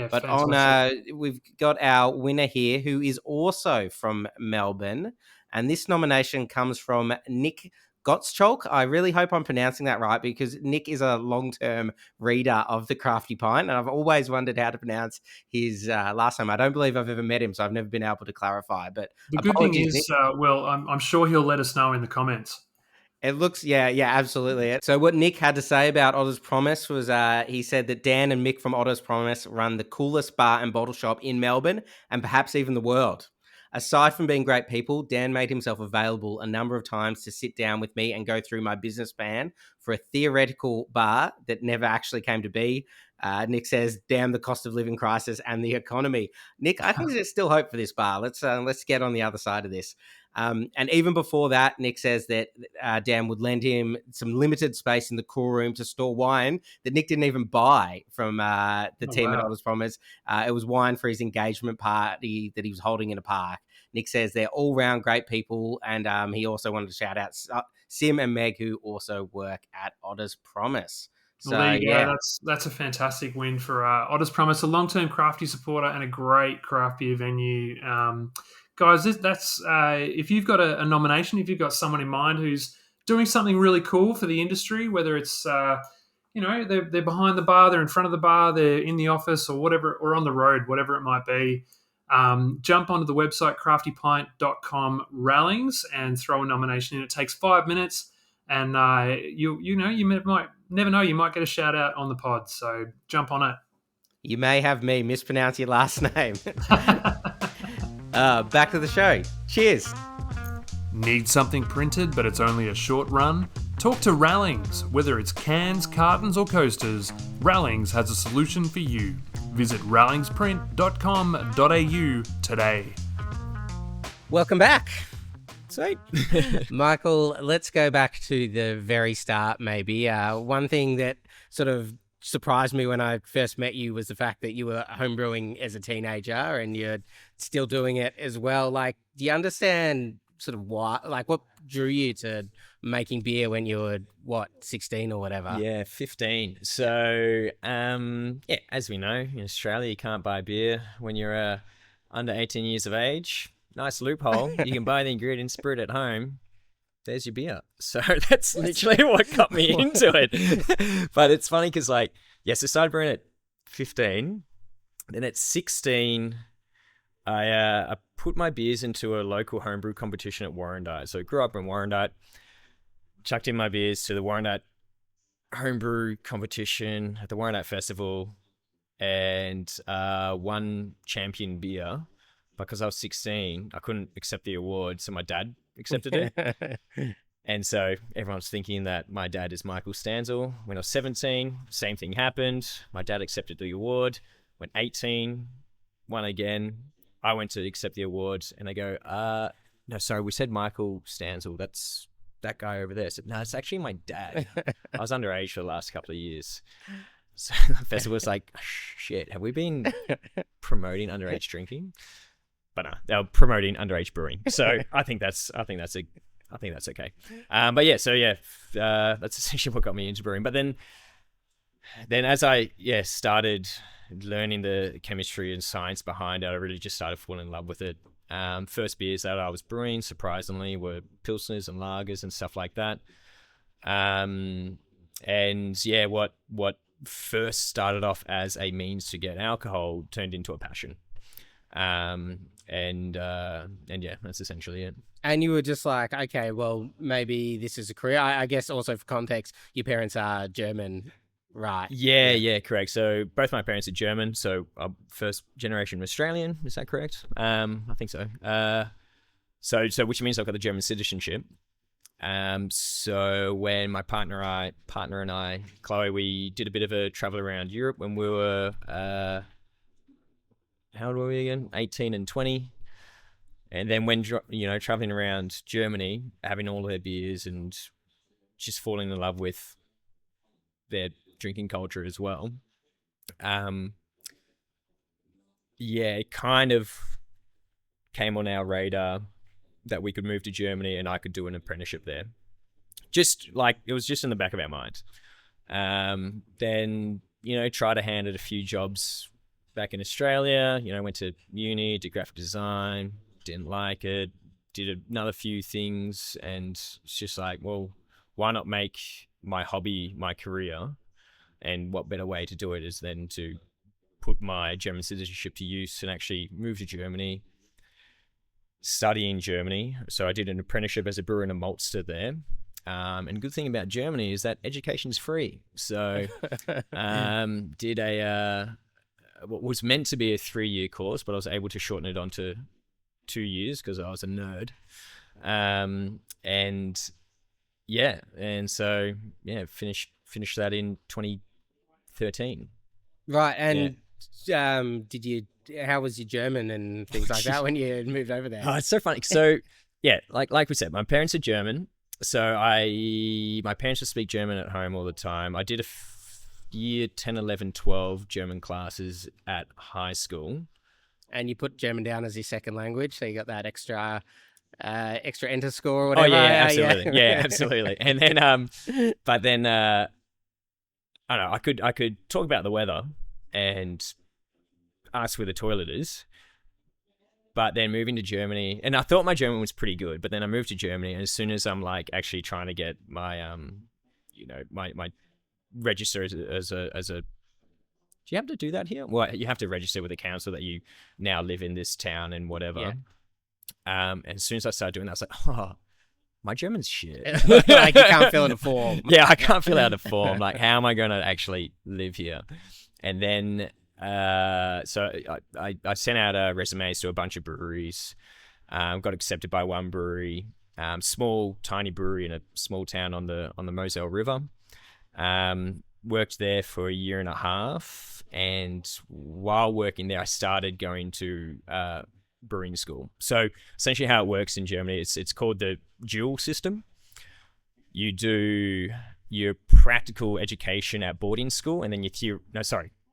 But fantastic. we've got our winner here, who is also from Melbourne, and this nomination comes from Nick Gottschalk. I really hope I'm pronouncing that right, because Nick is a long-term reader of the Crafty Pint, and I've always wondered how to pronounce his last name. I don't believe I've ever met him, so I've never been able to clarify. But the good thing is, well, I'm sure he'll let us know in the comments. It looks, yeah, absolutely. So what Nick had to say about Otter's Promise was he said that Dan and Mick from Otter's Promise run the coolest bar and bottle shop in Melbourne, and perhaps even the world. Aside from being great people, Dan made himself available a number of times to sit down with me and go through my business plan for a theoretical bar that never actually came to be. Nick says, damn the cost of living crisis and the economy. Nick, I think there's still hope for this bar. Let's get on the other side of this. And even before that, Nick says that Dan would lend him some limited space in the cool room to store wine that Nick didn't even buy from the team at Otter's Promise. It was wine for his engagement party that he was holding in a park. Nick says they're all-round great people, and he also wanted to shout out Sim and Meg, who also work at Otter's Promise. So, well, there you go. That's a fantastic win for Otter's Promise, a long-term crafty supporter and a great craft beer venue. Guys, that's if you've got a nomination, if you've got someone in mind who's doing something really cool for the industry, whether it's they're behind the bar, they're in front of the bar, they're in the office or whatever, or on the road, whatever it might be, jump onto the website craftypint.com rallings and throw a nomination in. It takes 5 minutes, and you might never know, you might get a shout out on the pod. So jump on it. You may have me mispronounce your last name. Back to the show. Cheers. Need something printed, but it's only a short run? Talk to Rallings. Whether it's cans, cartons, or coasters, Rallings has a solution for you. Visit rallingsprint.com.au today. Welcome back. Sweet. Michael, let's go back to the very start, maybe. One thing that sort of surprised me when I first met you was the fact that you were homebrewing as a teenager and you're still doing it as well. Like, do you understand sort of why, like, what drew you to making beer when you were, 16 or whatever? Yeah, 15. So, as we know, in Australia, you can't buy beer when you're under 18 years of age. Nice loophole. You can buy the ingredients, brew it at home. There's your beer. So that's literally what got me into it. But it's funny because, I started brewing at 15. Then at 16, I put my beers into a local homebrew competition at Warrandyte. So I grew up in Warrandyte, chucked in my beers to the Warrandyte homebrew competition at the Warrandyte Festival, and won champion beer. Because I was 16, I couldn't accept the award, so my dad accepted it. And so everyone's thinking that my dad is Michael Stanzel. When I was 17, same thing happened. My dad accepted the award. When 18, won again. I went to accept the award, and they go, no, sorry, we said Michael Stanzel. That's that guy over there. I said, no, it's actually my dad. I was underage for the last couple of years. So the festival was like, shit, have we been promoting underage drinking? But no, they were promoting underage brewing. So I think that's okay. But that's essentially what got me into brewing. But then as I started learning the chemistry and science behind it, I really just started falling in love with it. First beers that I was brewing, surprisingly, were pilsners and lagers and stuff like that. What first started off as a means to get alcohol turned into a passion. That's essentially it. And you were just like, okay, well, maybe this is a career. I guess also for context, your parents are German, right? Yeah, correct. So both my parents are German. So I'm first generation Australian. Is that correct? I think so. So which means I've got the German citizenship. So when my partner and I, Chloe, we did a bit of a travel around Europe when we were, how old were we again? 18 and 20. And then when, traveling around Germany, having all their beers and just falling in love with their drinking culture as well. It kind of came on our radar that we could move to Germany and I could do an apprenticeship there. Just like, it was just in the back of our mind. Then, tried to hand at a few jobs back in Australia, went to uni, did graphic design, didn't like it, did another few things, and it's just like, well, why not make my hobby my career? And what better way to do it is then to put my German citizenship to use and actually move to Germany, study in Germany. So I did an apprenticeship as a brewer and a maltster there. And the good thing about Germany is that education is free. So did what was meant to be a 3-year course, but I was able to shorten it onto 2 years because I was a nerd. Finished that in 2013. Right, and how was your German and things like that when you moved over there? Oh, it's so funny. So like we said, my parents are German. So my parents would speak German at home all the time. I did year 10, 11, 12 German classes at high school. And you put German down as your second language, so you got that extra enter score or whatever. Oh yeah, absolutely. Yeah, absolutely. And then but then I don't know, I could talk about the weather and ask where the toilet is. But then moving to Germany, and I thought my German was pretty good, but then I moved to Germany, and as soon as I'm like actually trying to get my my register as a do you have to do that here? Well, you have to register with the council that you now live in this town and whatever. Yeah. And as soon as I started doing that, I was like, oh, my German's shit. Like you can't fill in a form. Yeah, I can't fill out a form. Like, how am I going to actually live here? And then, so I sent out resumes to a bunch of breweries. Got accepted by one brewery, small, tiny brewery in a small town on the Moselle River. Worked there for a year and a half, and while working there, I started going to brewing school. So essentially, how it works in Germany, it's called the dual system. You do your practical education at boarding school, and then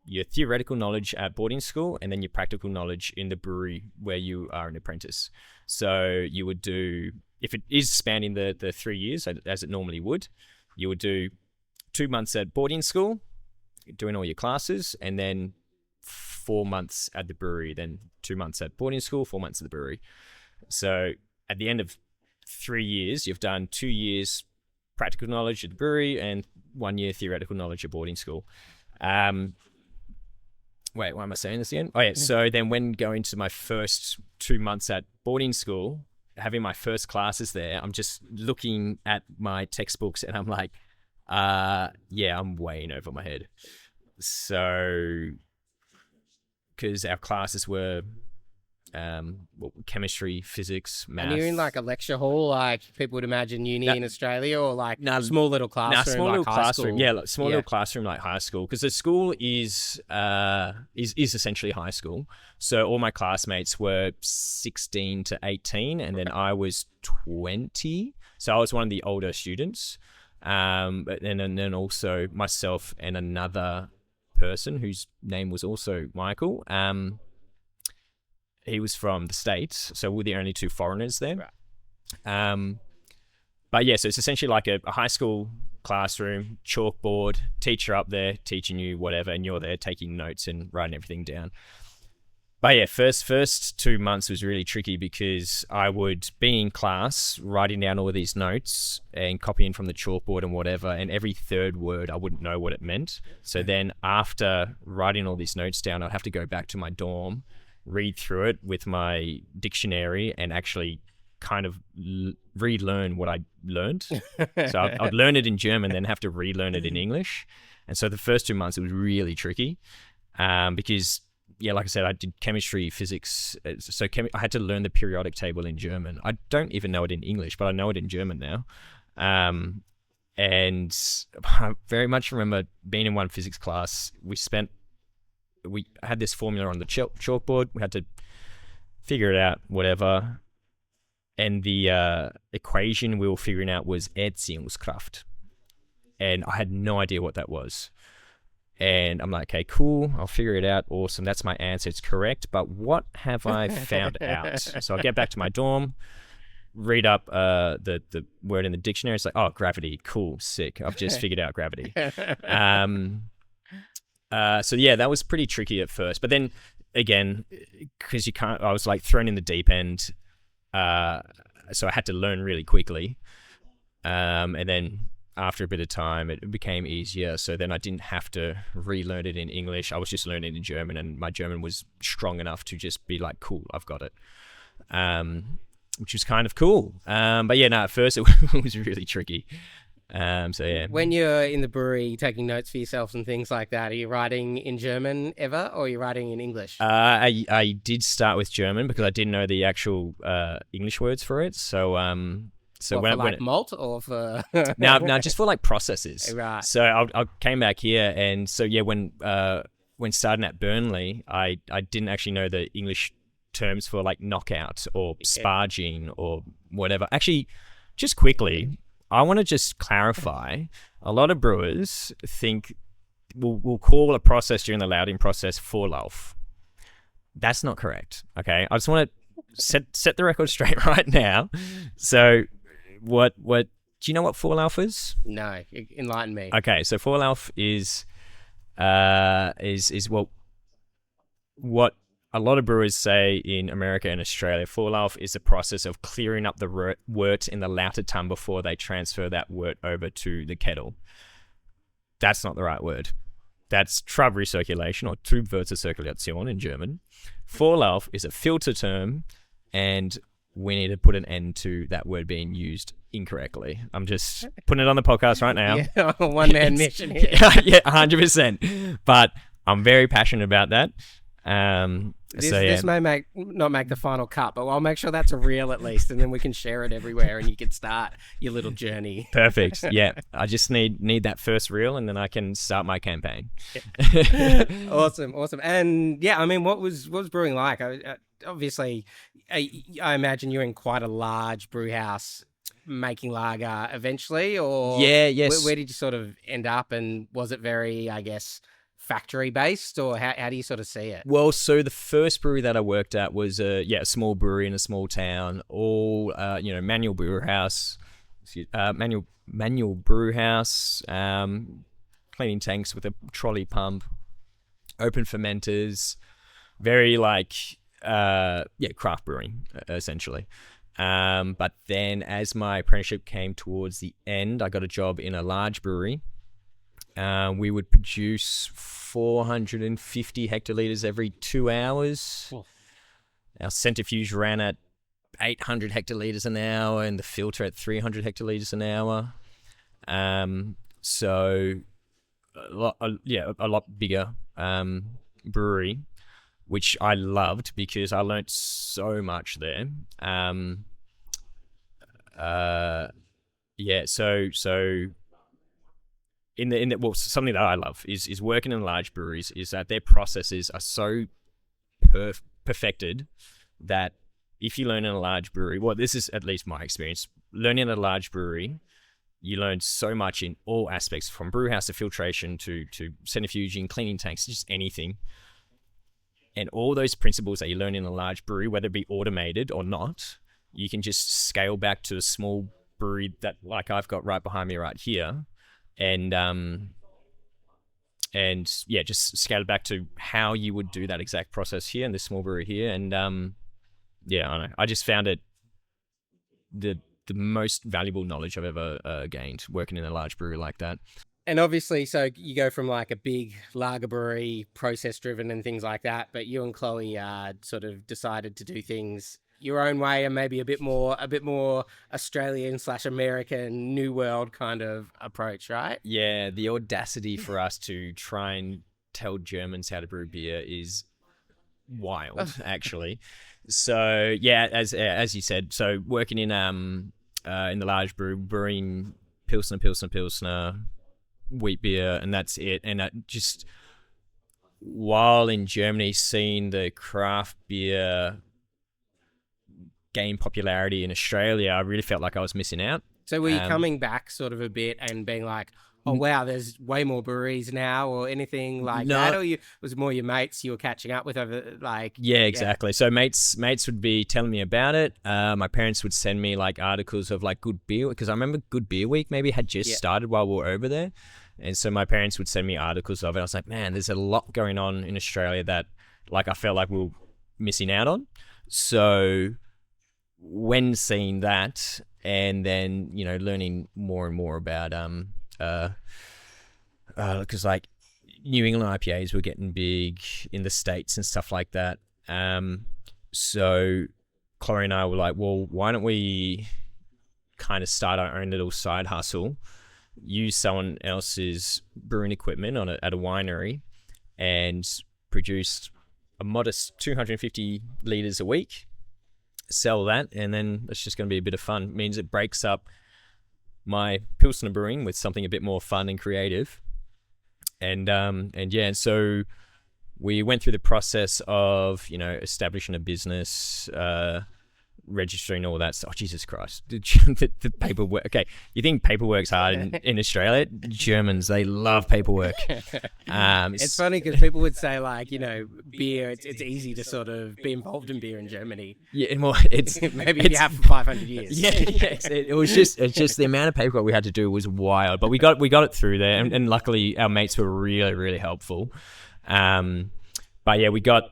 your theoretical knowledge at boarding school, and then your practical knowledge in the brewery where you are an apprentice. So you would do, if it is spanning the 3 years as it normally would, you would do 2 months at boarding school, doing all your classes, and then 4 months at the brewery, then 2 months at boarding school, 4 months at the brewery. So at the end of 3 years, you've done 2 years practical knowledge at the brewery and 1 year theoretical knowledge at boarding school. Wait, why am I saying this again? Oh yeah, so then when going to my first 2 months at boarding school, having my first classes there, I'm just looking at my textbooks and I'm like, I'm way in over my head. So, because our classes were chemistry, physics, math. And you're in like a lecture hall, like people would imagine uni in Australia, or like small little classroom, small like little high classroom. school. Yeah, like small little classroom like high school, because the school is essentially high school. So all my classmates were 16 to 18, and then I was 20. So I was one of the older students. But then also myself and another person whose name was also Michael. He was from the States, so we're the only two foreigners there. Right. But yeah, so it's essentially like a high school classroom, chalkboard, teacher up there teaching you whatever, and you're there taking notes and writing everything down. But yeah, first 2 months was really tricky because I would be in class writing down all of these notes and copying from the chalkboard and whatever, and every third word I wouldn't know what it meant. So then after writing all these notes down, I'd have to go back to my dorm, read through it with my dictionary, and actually kind of relearn what I learned. So I'd learn it in German, then have to relearn it in English. And so the first 2 months, it was really tricky because yeah, like I said, I did chemistry, physics. So I had to learn the periodic table in German. I don't even know it in English, but I know it in German now. And I very much remember being in one physics class. We had this formula on the chalkboard. We had to figure it out, whatever. And the equation we were figuring out was Erziehungskraft. And I had no idea what that was. And I'm like, okay, cool. I'll figure it out. Awesome. That's my answer. It's correct. But what have I found out? So I get back to my dorm, read up the word in the dictionary. It's like, oh, gravity. Cool. Sick. I've just figured out gravity. So yeah, that was pretty tricky at first. But then again, because I was like thrown in the deep end. So I had to learn really quickly. And then after a bit of time, it became easier. So then I didn't have to relearn it in English. I was just learning in German, and my German was strong enough to just be like, cool, I've got it. Which was kind of cool. But yeah, no, at first it was really tricky. So yeah. When you're in the brewery taking notes for yourself and things like that, are you writing in German ever, or are you writing in English? I did start with German because I didn't know the actual English words for it. So for malt or for no, just for like processes. Right. So I came back here, and so yeah, when starting at Burnley, I didn't actually know the English terms for like knockout or sparging or whatever. Actually, just quickly, I want to just clarify. A lot of brewers think we'll call a process during the lauding process Vorlauf. That's not correct. Okay, I just want to set the record straight right now. So, what do you know what Vorlauf is? No, enlighten me. Okay, so Vorlauf is what a lot of brewers say in America and Australia. Vorlauf is the process of clearing up the wort in the lauter tun before they transfer that wort over to the kettle. That's not the right word. That's Trubrecirculation or Trubwürzezirkulation in German. Vorlauf is a filter term, and we need to put an end to that word being used incorrectly. I'm just putting it on the podcast right now. Yeah, one-man mission here. Yeah, 100%. But I'm very passionate about that. This may not make the final cut, but I'll make sure that's a reel at least, and then we can share it everywhere, and you can start your little journey. Perfect. Yeah, I just need that first reel, and then I can start my campaign. Awesome. And yeah, I mean, what was brewing like? Obviously, I imagine you're in quite a large brew house making lager eventually, or yes. Where did you sort of end up, and was it very, I guess, factory based, or how do you sort of see it? Well, so the first brewery that I worked at was a small brewery in a small town, all manual brew house, manual brew house, cleaning tanks with a trolley pump, open fermenters, very like craft brewing essentially. But then as my apprenticeship came towards the end, I got a job in a large brewery. We would produce 450 hectoliters every 2 hours. Oh. Our centrifuge ran at 800 hectoliters an hour, and the filter at 300 hectoliters an hour. So a lot bigger brewery, which I loved because I learnt so much there. So. Something that I love is working in large breweries is that their processes are so perfected that if you learn in a large brewery, well, this is at least my experience, learning in a large brewery, you learn so much in all aspects, from brew house to filtration to centrifuging, cleaning tanks, just anything. And all those principles that you learn in a large brewery, whether it be automated or not, you can just scale back to a small brewery that, like I've got right behind me right here. And just scale it back to how you would do that exact process here in this small brewery here. And I don't know. I just found it the most valuable knowledge I've ever gained working in a large brewery like that. And obviously, so you go from like a big lager brewery, process driven and things like that, but you and Chloe sort of decided to do things your own way and maybe a bit more Australian / American New World kind of approach, right? Yeah, the audacity for us to try and tell Germans how to brew beer is wild, actually. So yeah, as you said, so working in the large brewing Pilsner, wheat beer, and that's it. And just while in Germany, seeing the craft beer gain popularity in Australia, I really felt like I was missing out. So were you coming back sort of a bit and being like, oh wow, there's way more breweries now, or anything like that? Or was it more your mates you were catching up with over like? Yeah, exactly. Yeah. So mates would be telling me about it. My parents would send me like articles of like Good Beer, because I remember Good Beer Week maybe had just started while we were over there. And so my parents would send me articles of it. I was like, man, there's a lot going on in Australia that like I felt like we were missing out on. So when seeing that, and then, you know, learning more and more about because like New England IPAs were getting big in the States and stuff like that. So Chloe and I were like, well, why don't we kind of start our own little side hustle, use someone else's brewing equipment at a winery, and produce a modest 250 liters a week, sell that, and then it's just going to be a bit of fun. It means it breaks up my Pilsner brewing with something a bit more fun and creative. And so we went through the process of, you know, establishing a business, registering all that stuff. Oh, Jesus Christ. The paperwork. Okay, you think paperwork's hard in Australia? Germans, they love paperwork. It's funny because people would say, like, you know, beer, it's easy to sort of be involved in beer in Germany. Yeah, well, it's maybe you have for 500 years. Yeah, it's just the amount of paperwork we had to do was wild, but we got it through there, and luckily our mates were really, really helpful. But yeah, we got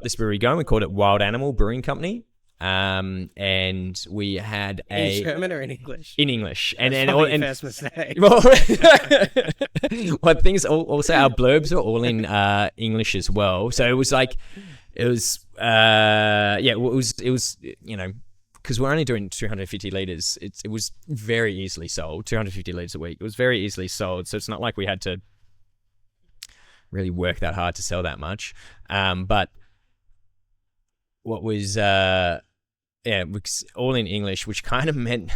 this brewery going. We called it Wild Animal Brewing Company. And we had in German or in English? In English. And first mistake. Well, things also our blurbs were all in English as well. So it was you know, because we're only doing 250 liters. It was very easily sold. 250 liters a week. It was very easily sold. So it's not like we had to really work that hard to sell that much. But what was all in English, which kind of meant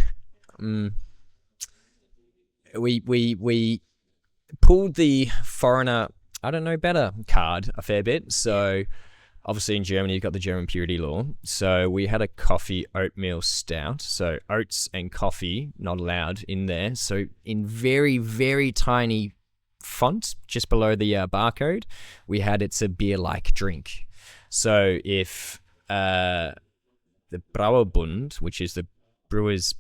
we pulled the foreigner I don't know better card a fair bit. So obviously in Germany you've got the German purity law. So we had a coffee oatmeal stout. So oats and coffee not allowed in there. So in very, very tiny font just below the barcode, we had it's a beer-like drink. So if the Brauerbund, which is the Brewers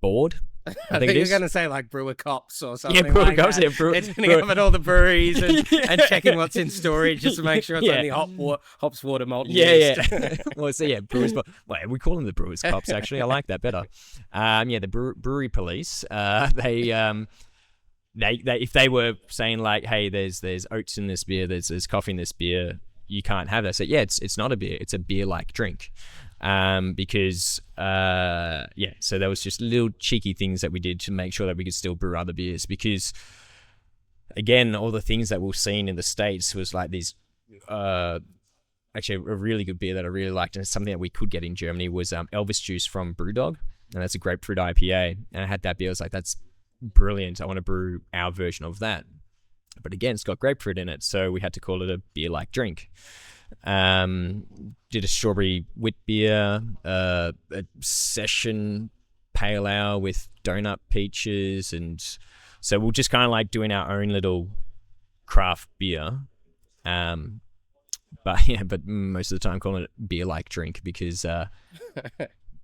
Board, I think you're going to say like brewer cops or something. Yeah, brewer like cops. That. Yeah, They're turning up at all the breweries and checking what's in storage just to make sure it's only hops, water, malt, and yeast. Yeah. Well, so yeah, Brewers. Well, we call them the Brewers Cops. Actually, I like that better. The brewery police. They if they were saying like, hey, there's oats in this beer, there's coffee in this beer, you can't have that. So yeah, it's not a beer, it's a beer-like drink. Because so there was just little cheeky things that we did to make sure that we could still brew other beers. Because again, all the things that we've seen in the States was like these actually a really good beer that I really liked, and it's something that we could get in Germany, was Elvis Juice from Brewdog, and that's a grapefruit IPA. And I had that beer, I was like, that's brilliant, I want to brew our version of that. But again, it's got grapefruit in it, so we had to call it a beer-like drink. Did a strawberry wit beer, a session pale ale with donut peaches, and so we're just kind of like doing our own little craft beer. But most of the time calling it beer-like drink because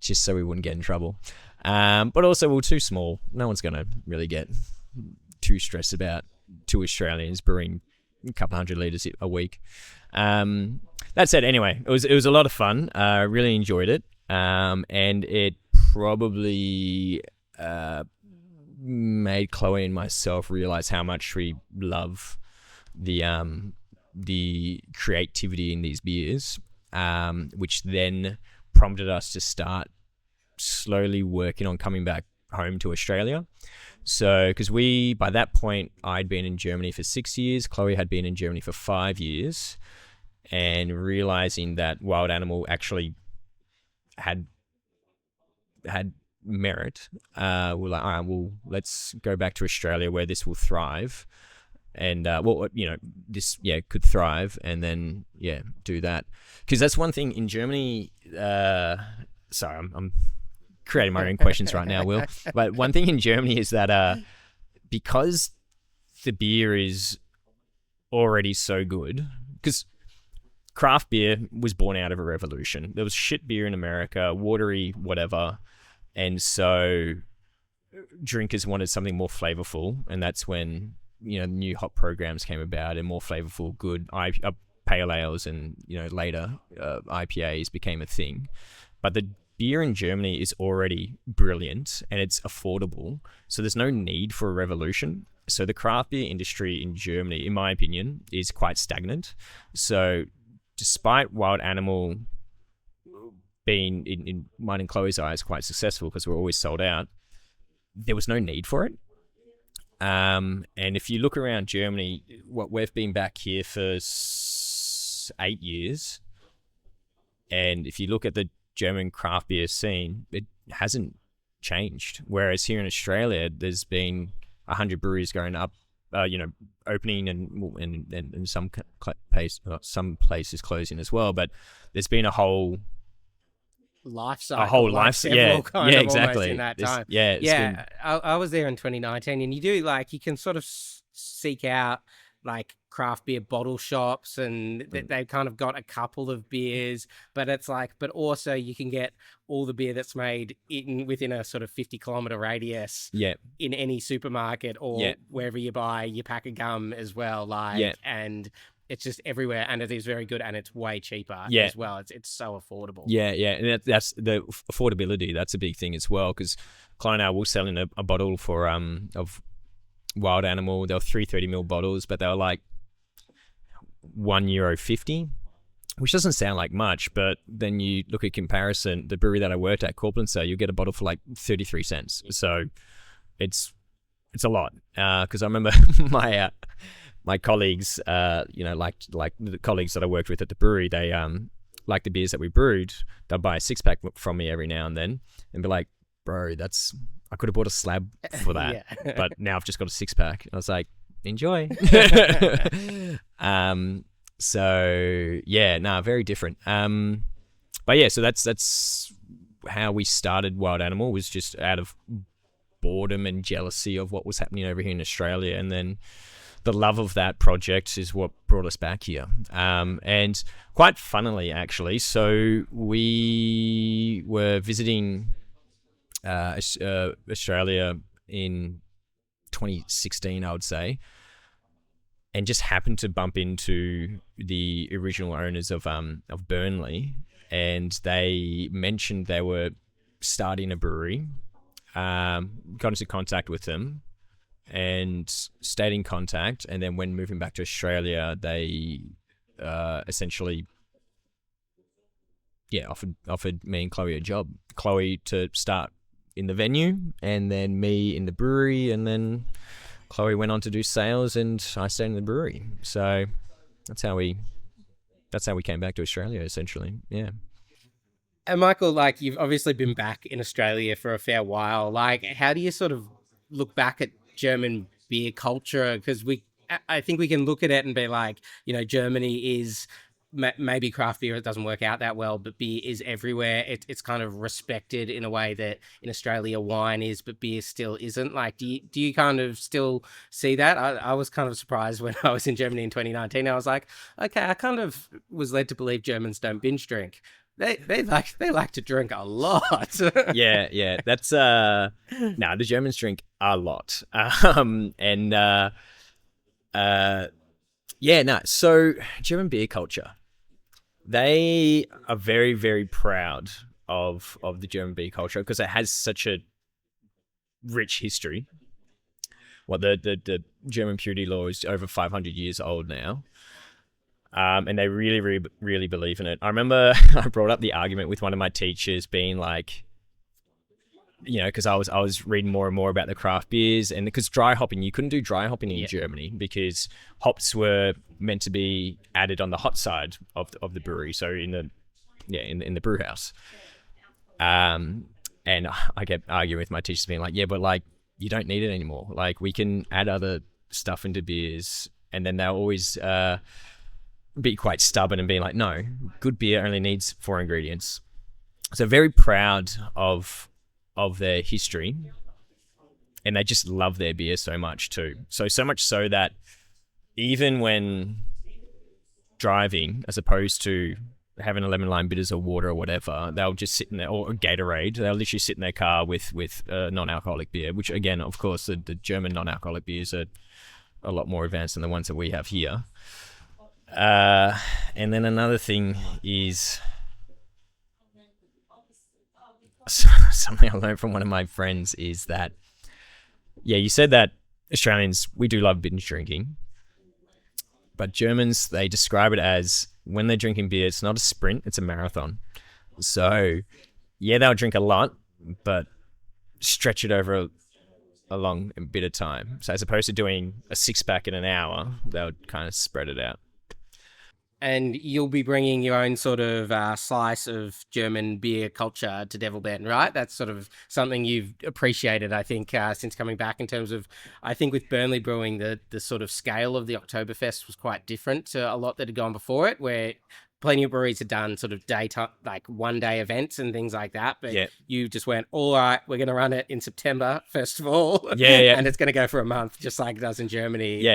just so we wouldn't get in trouble. But also we're too small. No one's going to really get too stressed about two Australians brewing a couple hundred liters a week. That said, anyway, it was a lot of fun. I really enjoyed it. And it probably made Chloe and myself realize how much we love the creativity in these beers, which then prompted us to start slowly working on coming back home to Australia. So, because by that point, I'd been in Germany for 6 years. Chloe had been in Germany for 5 years, and realizing that Wild Animal actually had merit, we're like, all right, well, let's go back to Australia where this will thrive. And this could thrive, and then do that, because that's one thing in Germany. Sorry, I'm creating my own questions right now, Will. But one thing in Germany is that because the beer is already so good, because craft beer was born out of a revolution. There was shit beer in America, watery, whatever, and so drinkers wanted something more flavorful, and that's when new hop programs came about, and more flavorful, good pale ales and later IPAs became a thing. But the beer in Germany is already brilliant, and it's affordable, so there's no need for a revolution. So the craft beer industry in Germany, in my opinion, is quite stagnant. So despite Wild Animal being, in mine and Chloe's eyes, quite successful because we're always sold out, there was no need for it. And if you look around Germany, we've been back here for 8 years, and if you look at the German craft beer scene, it hasn't changed. Whereas here in Australia, there's been 100 breweries going up, opening, and some places closing as well. But there's been a whole life cycle, exactly. In that time. Been... I was there in 2019, and you can sort of seek out like craft beer bottle shops, and they've kind of got a couple of beers, but it's like, but also you can get all the beer that's made within a sort of 50-kilometer radius in any supermarket or wherever you buy your pack of gum as well, and it's just everywhere, and it is very good, and it's way cheaper as well. It's so affordable. And that's the affordability. That's a big thing as well, because Chloe and I were selling a bottle for of Wild Animal. They were 330ml bottles, but they were like €1.50, which doesn't sound like much, but then you look at comparison, the brewery that I worked at, Corplancer, you get a bottle for like 33 cents. So it's a lot. Because I remember my colleagues, like the colleagues that I worked with at the brewery, they like the beers that we brewed, they'll buy a 6-pack from me every now and then and be like, bro, I could have bought a slab for that, but now I've just got a 6-pack. I was like, enjoy. Very different. So that's how we started Wild Animal, was just out of boredom and jealousy of what was happening over here in Australia, and then the love of that project is what brought us back here. And quite funnily, actually, so we were visiting Australia in 2016, I would say, and just happened to bump into the original owners of Burnley, and they mentioned they were starting a brewery. Got into contact with them and stayed in contact, and then when moving back to Australia, they essentially offered me and Chloe a job. Chloe to start in the venue, and then me in the brewery, and then Chloe went on to do sales, and I stayed in the brewery. So that's how we came back to Australia, essentially. Yeah. And Michael, like, you've obviously been back in Australia for a fair while. Like, how do you sort of look back at German beer culture? Because I think we can look at it and be like, Germany is maybe craft beer, it doesn't work out that well, but beer is everywhere. It's kind of respected in a way that in Australia wine is, but beer still isn't. Like, do you kind of still see that? I was kind of surprised when I was in Germany in 2019. I was like, okay, I kind of was led to believe Germans don't binge drink. They like to drink a lot. yeah. That's the Germans drink a lot. So German beer culture, they are very, very proud of the German beer culture because it has such a rich history. The German purity law is over 500 years old now. And they really, really, really believe in it. I remember I brought up the argument with one of my teachers being like, because I was reading more and more about the craft beers, and because dry hopping, you couldn't do dry hopping in Germany because hops were meant to be added on the hot side of the brewery, so in the brew house. And I kept arguing with my teachers, being like, yeah, but like you don't need it anymore. Like we can add other stuff into beers, and then they'll always be quite stubborn and being like, no, good beer only needs 4 ingredients. So very proud of their history, and they just love their beer so much too. So much so that even when driving, as opposed to having a lemon lime bitters or water or whatever, they'll just sit in there, or Gatorade, they'll literally sit in their car with non-alcoholic beer, which again, of course, the German non-alcoholic beers are a lot more advanced than the ones that we have here. And then another thing is something I learned from one of my friends is that, you said that Australians, we do love binge drinking, but Germans, they describe it as when they're drinking beer, it's not a sprint, it's a marathon. So they'll drink a lot, but stretch it over a long bit of time. So as opposed to doing a 6-pack in an hour, they'll kind of spread it out. And you'll be bringing your own sort of slice of German beer culture to Devil Bend, right? That's sort of something you've appreciated, I think, since coming back, in terms of, I think with Burnley Brewing, the sort of scale of the Oktoberfest was quite different to a lot that had gone before it, where plenty of breweries had done sort of daytime, like 1-day events and things like that. But you just went, all right, we're going to run it in September, first of all. And it's going to go for a month, just like it does in Germany.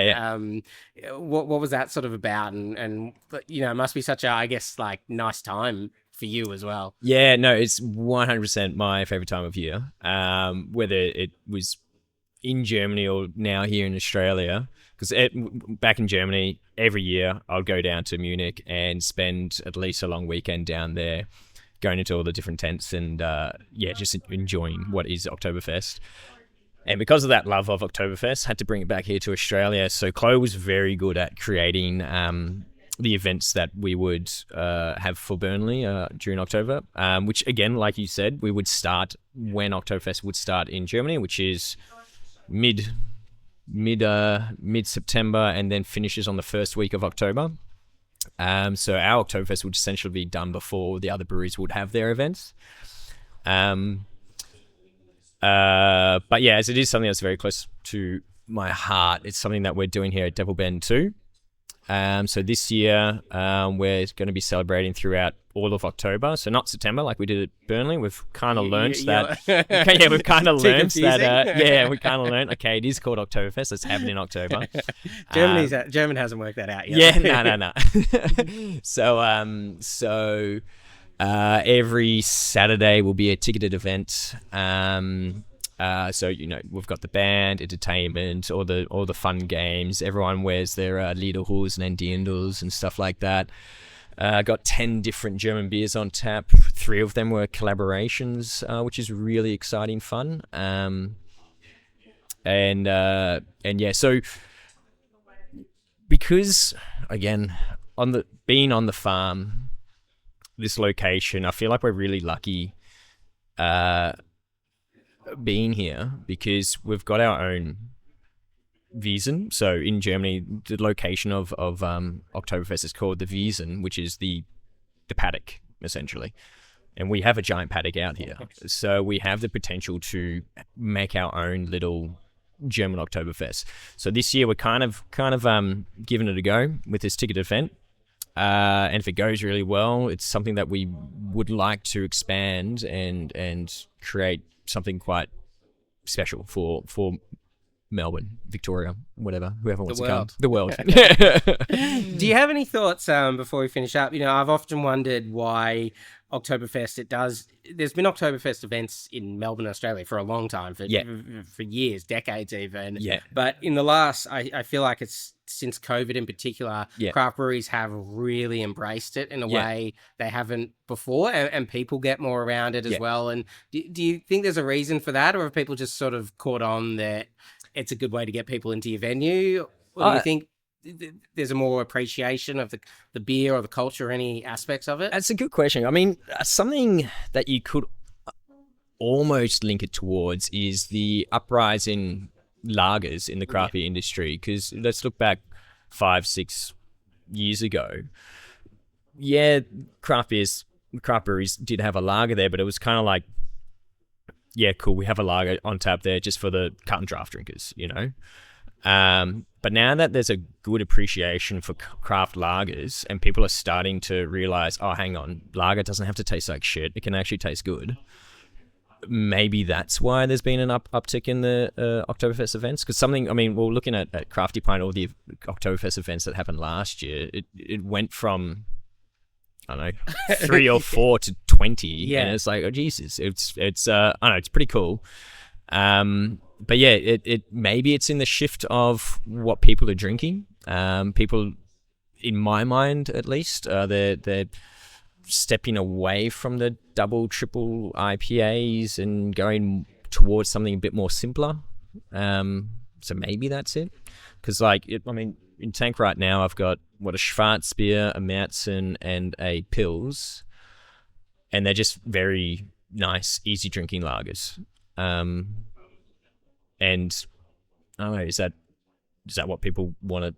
What was that sort of about? And it must be such a, I guess, like nice time for you as well. Yeah, no, it's 100% my favorite time of year. Whether it was in Germany or now here in Australia, because back in Germany, every year I'll go down to Munich and spend at least a long weekend down there, going into all the different tents and just enjoying what is Oktoberfest. And because of that love of Oktoberfest, had to bring it back here to Australia. So Chloe was very good at creating the events that we would have for Burnley during October, which again, like you said, we would start when Oktoberfest would start in Germany, which is mid-September, and then finishes on the first week of October. So our Oktoberfest would essentially be done before the other breweries would have their events. But as it is something that's very close to my heart, it's something that we're doing here at Devil Bend too. So this year, we're going to be celebrating throughout all of October. So not September like we did at Burnley. We've kind of learned that. We've kind of learned that. We kind of learned. Okay, it is called Oktoberfest. Let's have it in October. German hasn't worked that out yet. No. So every Saturday will be a ticketed event. So we've got the band, entertainment, all the fun games. Everyone wears their Lederhosen and Dirndls and stuff like that. Got 10 different German beers on tap. 3 of them were collaborations, which is really exciting fun. So because again, being on the farm, this location, I feel like we're really lucky being here, because we've got our own Wiesen. So in Germany, the location of Oktoberfest is called the Wiesen, which is the paddock essentially, and we have a giant paddock out here. So we have the potential to make our own little German Oktoberfest. So this year we're kind of giving it a go with this ticket event. And if it goes really well, it's something that we would like to expand and create something quite special for Melbourne, Victoria, whoever wants to come. The world. Do you have any thoughts before we finish up? I've often wondered why Oktoberfest, there's been Oktoberfest events in Melbourne, Australia for a long time, for years, decades even. Yeah. But in the last, I feel like it's since COVID in particular, craft breweries have really embraced it in a way they haven't before, and people get more around it as well. And do you think there's a reason for that, or have people just sort of caught on that it's a good way to get people into your venue? Or do you think there's a more appreciation of the beer or the culture or any aspects of it? That's a good question. I mean, something that you could almost link it towards is the uprise in lagers in the craft beer industry. Because let's look back 5-6 years ago. Yeah, craft breweries did have a lager there, but it was kind of like, yeah, cool, we have a lager on tap there just for the cut and draft drinkers, you know? But now that there's a good appreciation for craft lagers and people are starting to realize, oh, hang on, lager doesn't have to taste like shit. It can actually taste good. Maybe that's why there's been an uptick in the Oktoberfest events. Because we're looking at Crafty Pint, all the Oktoberfest events that happened last year. It went from, I don't know, 3 or 4 to 20. Yeah. And it's like, oh, Jesus. It's I don't know, it's pretty cool. But yeah, it maybe it's in the shift of what people are drinking. People, in my mind at least, they're stepping away from the double, triple IPAs and going towards something a bit more simpler. So maybe that's it. Because in tank right now, I've got a Schwarzbier, a Märzen, and a Pils, and they're just very nice, easy drinking lagers. And I don't know, is that what people want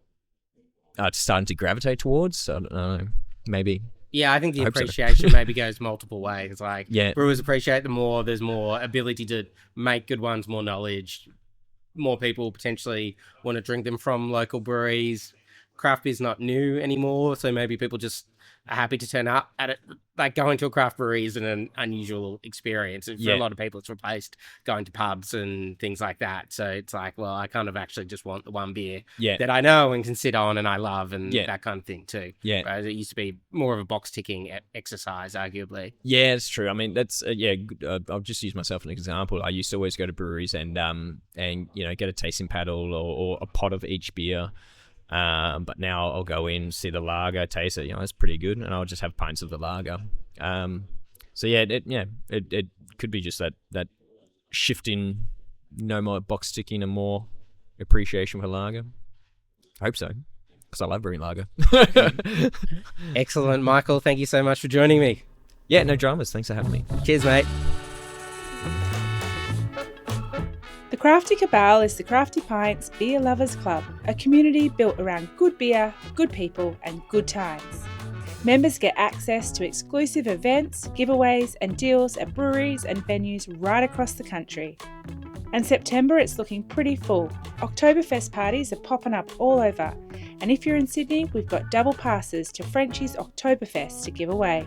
to starting to gravitate towards? I don't know, maybe. Yeah, I think the appreciation appreciation maybe goes multiple ways. Like, yeah, brewers appreciate them more. There's more ability to make good ones, more knowledge. More people potentially want to drink them from local breweries. Craft beer's not new anymore, so maybe people just are happy to turn up at it. Like, going to a craft brewery is an unusual experience. And for a lot of people, it's replaced going to pubs and things like that. So it's like, well, I kind of actually just want the one beer that I know and can sit on and I love and that kind of thing too. Yeah. Whereas it used to be more of a box ticking exercise, arguably. Yeah, it's true. I mean, that's, I'll just use myself as an example. I used to always go to breweries and get a tasting paddle or a pot of each beer. But now I'll go in, see the lager, taste it. It's pretty good, and I'll just have pints of the lager. So it could be just that shift in no more box ticking and more appreciation for lager. I hope so, because I love brewing lager. Excellent, Michael. Thank you so much for joining me. Yeah, no dramas. Thanks for having me. Cheers, mate. The Crafty Cabal is the Crafty Pints Beer Lovers Club, a community built around good beer, good people, and good times. Members get access to exclusive events, giveaways, and deals at breweries and venues right across the country. And September, it's looking pretty full. Oktoberfest parties are popping up all over, and if you're in Sydney, we've got double passes to Frenchie's Oktoberfest to give away.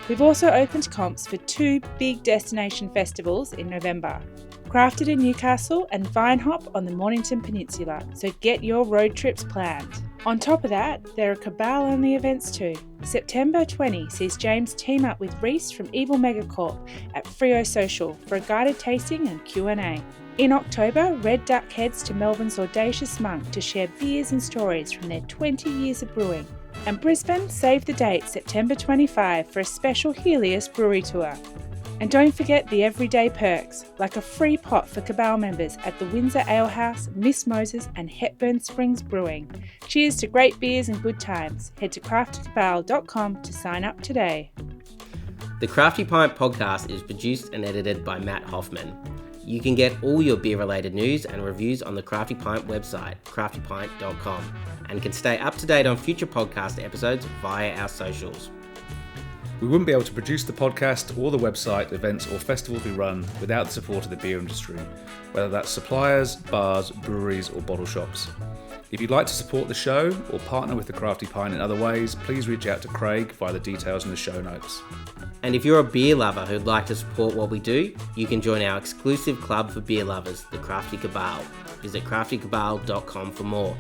We've also opened comps for 2 big destination festivals in November. Crafted in Newcastle and Vine Hop on the Mornington Peninsula, so get your road trips planned. On top of that, there are Cabal-only events too. September 20 sees James team up with Reese from Evil Megacorp at Frio Social for a guided tasting and Q&A. In October, Red Duck heads to Melbourne's Audacious Monk to share beers and stories from their 20 years of brewing. And Brisbane, save the date, September 25 for a special Helios brewery tour. And don't forget the everyday perks, like a free pot for Cabal members at the Windsor Ale House, Miss Moses and Hepburn Springs Brewing. Cheers to great beers and good times. Head to craftycabal.com to sign up today. The Crafty Pint podcast is produced and edited by Matt Hoffman. You can get all your beer-related news and reviews on the Crafty Pint website, craftypint.com, and can stay up to date on future podcast episodes via our socials. We wouldn't be able to produce the podcast or the website, events or festivals we run without the support of the beer industry, whether that's suppliers, bars, breweries or bottle shops. If you'd like to support the show or partner with the Crafty Pint in other ways, please reach out to Craig via the details in the show notes. And if you're a beer lover who'd like to support what we do, you can join our exclusive club for beer lovers, the Crafty Cabal. Visit craftycabal.com for more.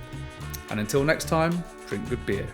And until next time, drink good beer.